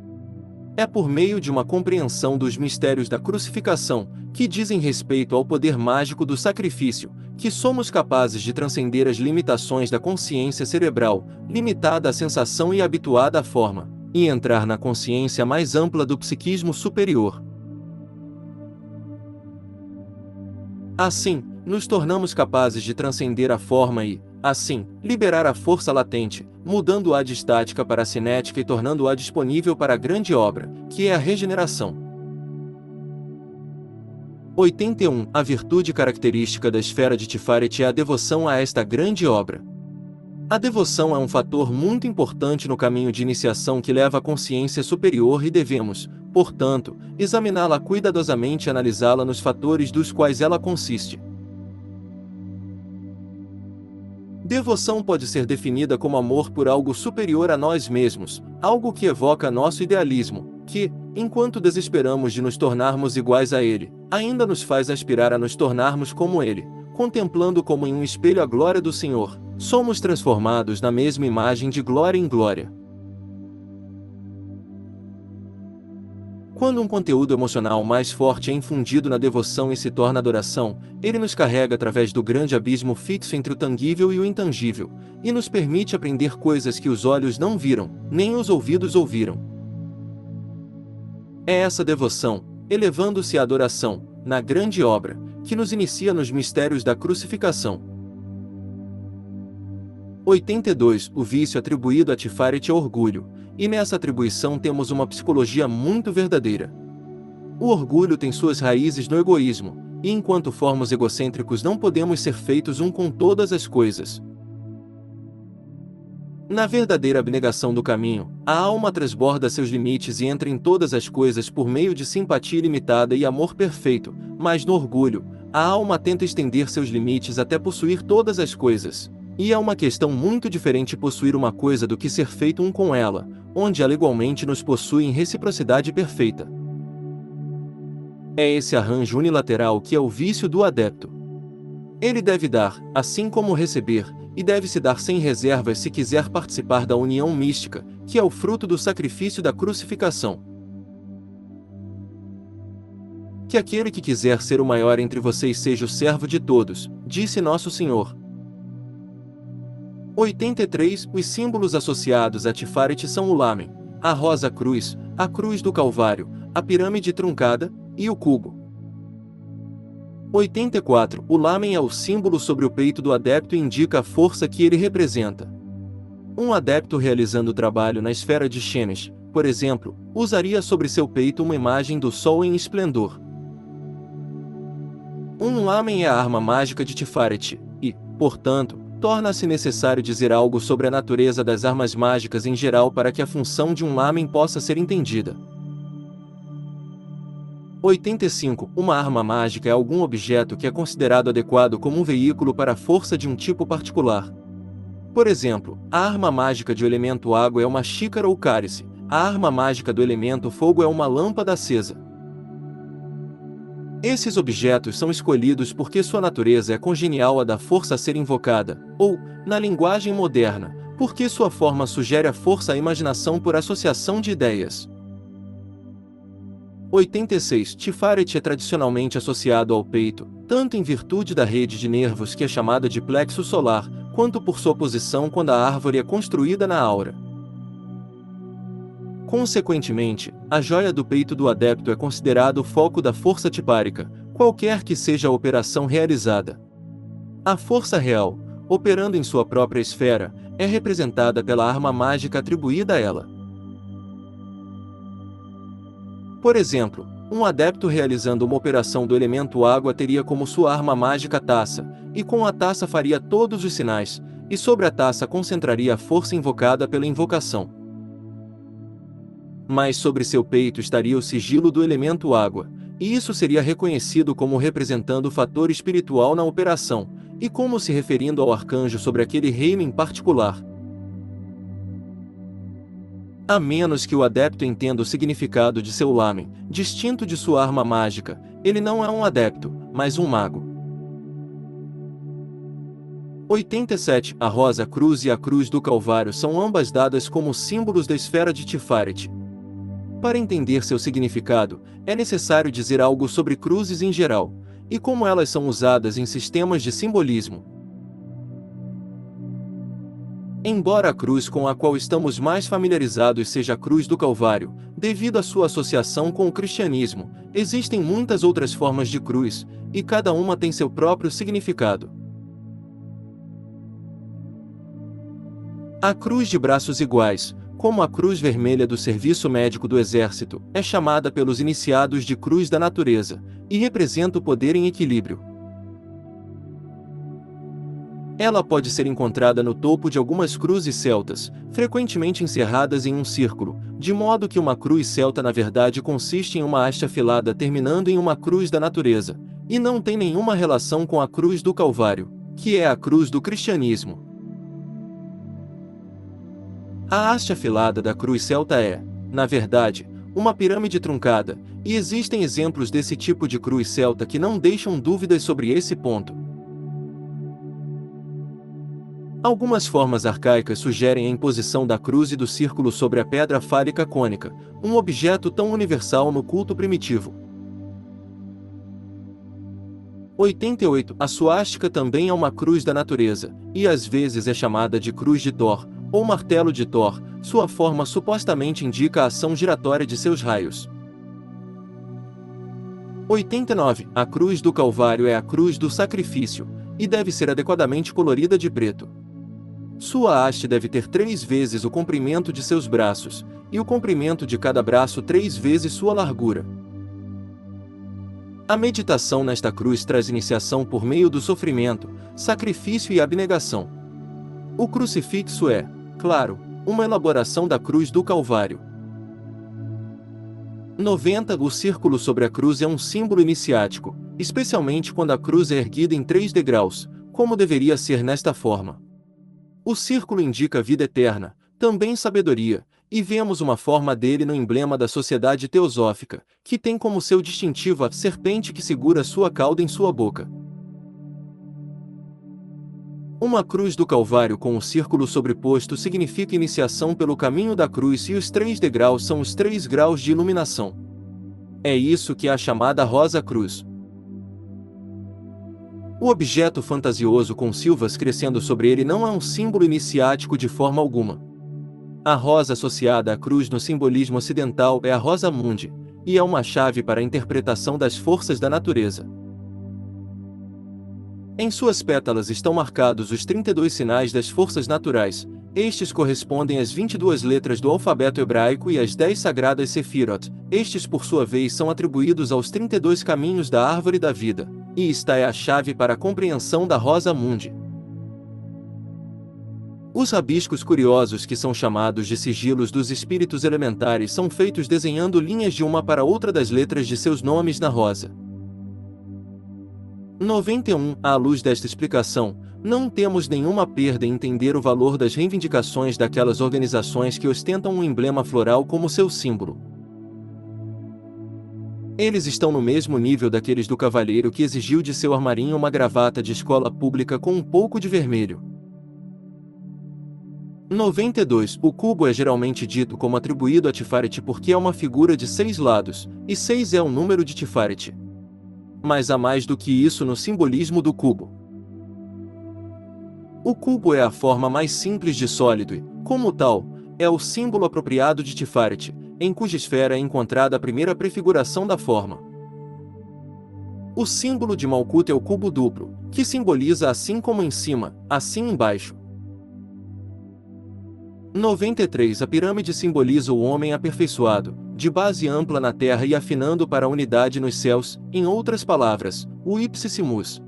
É por meio de uma compreensão dos mistérios da crucificação, que dizem respeito ao poder mágico do sacrifício, que somos capazes de transcender as limitações da consciência cerebral, limitada à sensação e habituada à forma, e entrar na consciência mais ampla do psiquismo superior. Assim, nos tornamos capazes de transcender a forma e, assim, liberar a força latente, mudando-a de estática para cinética e tornando-a disponível para a grande obra, que é a regeneração. 81. A virtude característica da esfera de Tiferet é a devoção a esta grande obra. A devoção é um fator muito importante no caminho de iniciação que leva à consciência superior e devemos, portanto, examiná-la cuidadosamente e analisá-la nos fatores dos quais ela consiste. Devoção pode ser definida como amor por algo superior a nós mesmos, algo que evoca nosso idealismo, que, enquanto desesperamos de nos tornarmos iguais a ele, ainda nos faz aspirar a nos tornarmos como ele, contemplando como em um espelho a glória do Senhor, somos transformados na mesma imagem de glória em glória. Quando um conteúdo emocional mais forte é infundido na devoção e se torna adoração, ele nos carrega através do grande abismo fixo entre o tangível e o intangível, e nos permite aprender coisas que os olhos não viram, nem os ouvidos ouviram. É essa devoção, elevando-se à adoração, na grande obra, que nos inicia nos mistérios da crucificação. 82. O vício atribuído a Tiferet é orgulho, e nessa atribuição temos uma psicologia muito verdadeira. O orgulho tem suas raízes no egoísmo, e enquanto formos egocêntricos não podemos ser feitos um com todas as coisas. Na verdadeira abnegação do caminho, a alma transborda seus limites e entra em todas as coisas por meio de simpatia ilimitada e amor perfeito, mas no orgulho, a alma tenta estender seus limites até possuir todas as coisas. E é uma questão muito diferente possuir uma coisa do que ser feito um com ela, onde ela igualmente nos possui em reciprocidade perfeita. É esse arranjo unilateral que é o vício do adepto. Ele deve dar, assim como receber, e deve se dar sem reservas se quiser participar da união mística, que é o fruto do sacrifício da crucificação. Que aquele que quiser ser o maior entre vocês seja o servo de todos, disse Nosso Senhor. 83. Os símbolos associados a Tiferet são o lamen, a rosa cruz, a cruz do Calvário, a pirâmide truncada e o cubo. 84. O lamen é o símbolo sobre o peito do adepto e indica a força que ele representa. Um adepto realizando o trabalho na esfera de Shemesh, por exemplo, usaria sobre seu peito uma imagem do sol em esplendor. Um lamen é a arma mágica de Tiferet e, portanto, torna-se necessário dizer algo sobre a natureza das armas mágicas em geral para que a função de um lamen possa ser entendida. 85. Uma arma mágica é algum objeto que é considerado adequado como um veículo para a força de um tipo particular. Por exemplo, a arma mágica do elemento água é uma xícara ou cálice, a arma mágica do elemento fogo é uma lâmpada acesa. Esses objetos são escolhidos porque sua natureza é congenial à da força a ser invocada, ou, na linguagem moderna, porque sua forma sugere a força à imaginação por associação de ideias. 86. Tiferet é tradicionalmente associado ao peito, tanto em virtude da rede de nervos que é chamada de plexo solar, quanto por sua posição quando a árvore é construída na aura. Consequentemente, a joia do peito do adepto é considerado o foco da força tipárica, qualquer que seja a operação realizada. A força real, operando em sua própria esfera, é representada pela arma mágica atribuída a ela. Por exemplo, um adepto realizando uma operação do elemento água teria como sua arma mágica a taça, e com a taça faria todos os sinais, e sobre a taça concentraria a força invocada pela invocação. Mas sobre seu peito estaria o sigilo do elemento água, e isso seria reconhecido como representando o fator espiritual na operação, e como se referindo ao arcanjo sobre aquele reino em particular. A menos que o adepto entenda o significado de seu lamen, distinto de sua arma mágica, ele não é um adepto, mas um mago. 87. A Rosa Cruz e a Cruz do Calvário são ambas dadas como símbolos da esfera de Tiferet. Para entender seu significado, é necessário dizer algo sobre cruzes em geral, e como elas são usadas em sistemas de simbolismo. Embora a cruz com a qual estamos mais familiarizados seja a Cruz do Calvário, devido à sua associação com o cristianismo, existem muitas outras formas de cruz, e cada uma tem seu próprio significado. A cruz de braços iguais, como a cruz vermelha do Serviço Médico do Exército, é chamada pelos iniciados de cruz da natureza, e representa o poder em equilíbrio. Ela pode ser encontrada no topo de algumas cruzes celtas, frequentemente encerradas em um círculo, de modo que uma cruz celta na verdade consiste em uma haste afilada terminando em uma cruz da natureza, e não tem nenhuma relação com a cruz do Calvário, que é a cruz do cristianismo. A haste afilada da cruz celta é, na verdade, uma pirâmide truncada, e existem exemplos desse tipo de cruz celta que não deixam dúvidas sobre esse ponto. Algumas formas arcaicas sugerem a imposição da cruz e do círculo sobre a pedra fálica cônica, um objeto tão universal no culto primitivo. 88. A suástica também é uma cruz da natureza, e às vezes é chamada de cruz de Thor, ou martelo de Thor, sua forma supostamente indica a ação giratória de seus raios. 89. A cruz do Calvário é a cruz do sacrifício, e deve ser adequadamente colorida de preto. Sua haste deve ter 3 vezes o comprimento de seus braços, e o comprimento de cada braço 3 vezes sua largura. A meditação nesta cruz traz iniciação por meio do sofrimento, sacrifício e abnegação. O crucifixo é, claro, uma elaboração da cruz do Calvário. 90. O círculo sobre a cruz é um símbolo iniciático, especialmente quando a cruz é erguida em 3 degraus, como deveria ser nesta forma. O círculo indica vida eterna, também sabedoria, e vemos uma forma dele no emblema da sociedade teosófica, que tem como seu distintivo a serpente que segura sua cauda em sua boca. Uma cruz do Calvário com o círculo sobreposto significa iniciação pelo caminho da cruz e os 3 degraus são os 3 graus de iluminação. É isso que é a chamada Rosa Cruz. O objeto fantasioso com silvas crescendo sobre ele não é um símbolo iniciático de forma alguma. A rosa associada à cruz no simbolismo ocidental é a rosa mundi, e é uma chave para a interpretação das forças da natureza. Em suas pétalas estão marcados os 32 sinais das forças naturais, estes correspondem às 22 letras do alfabeto hebraico e às 10 sagradas sefirot, estes por sua vez são atribuídos aos 32 caminhos da árvore da vida, e esta é a chave para a compreensão da rosa mundi. Os rabiscos curiosos que são chamados de sigilos dos espíritos elementares são feitos desenhando linhas de uma para outra das letras de seus nomes na rosa. 91. À luz desta explicação, não temos nenhuma perda em entender o valor das reivindicações daquelas organizações que ostentam um emblema floral como seu símbolo. Eles estão no mesmo nível daqueles do cavalheiro que exigiu de seu armarinho uma gravata de escola pública com um pouco de vermelho. 92. O cubo é geralmente dito como atribuído a Tiferet porque é uma figura de 6 lados, e 6 é o número de Tiferet. Mas há mais do que isso no simbolismo do cubo. O cubo é a forma mais simples de sólido e, como tal, é o símbolo apropriado de Tiferet, em cuja esfera é encontrada a primeira prefiguração da forma. O símbolo de Malkuth é o cubo duplo, que simboliza assim como em cima, assim embaixo. 93. A pirâmide simboliza o homem aperfeiçoado, de base ampla na terra e afinando para a unidade nos céus, em outras palavras, o Ipsissimus.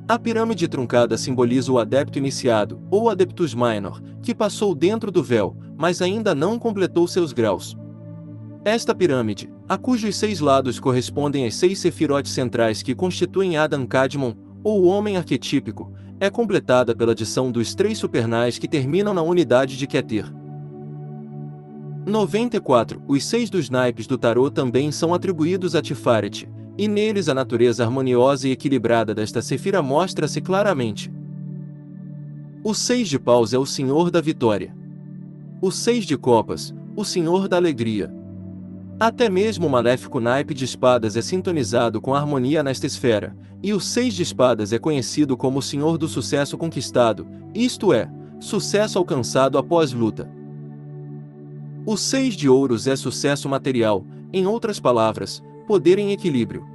A pirâmide truncada simboliza o adepto iniciado, ou adeptus minor, que passou dentro do véu, mas ainda não completou seus graus. Esta pirâmide, a cujos 6 lados correspondem às 6 sefirotes centrais que constituem Adam Kadmon, ou o homem arquetípico, é completada pela adição dos 3 supernais que terminam na unidade de Keter. 94. Os 6 dos naipes do tarô também são atribuídos a Tiferet, e neles a natureza harmoniosa e equilibrada desta sefira mostra-se claramente. O 6 de paus é o senhor da vitória. O 6 de copas, o senhor da alegria. Até mesmo o maléfico naipe de espadas é sintonizado com a harmonia nesta esfera, e o 6 de espadas é conhecido como o senhor do sucesso conquistado, isto é, sucesso alcançado após luta. O 6 de ouros é sucesso material, em outras palavras, poder em equilíbrio.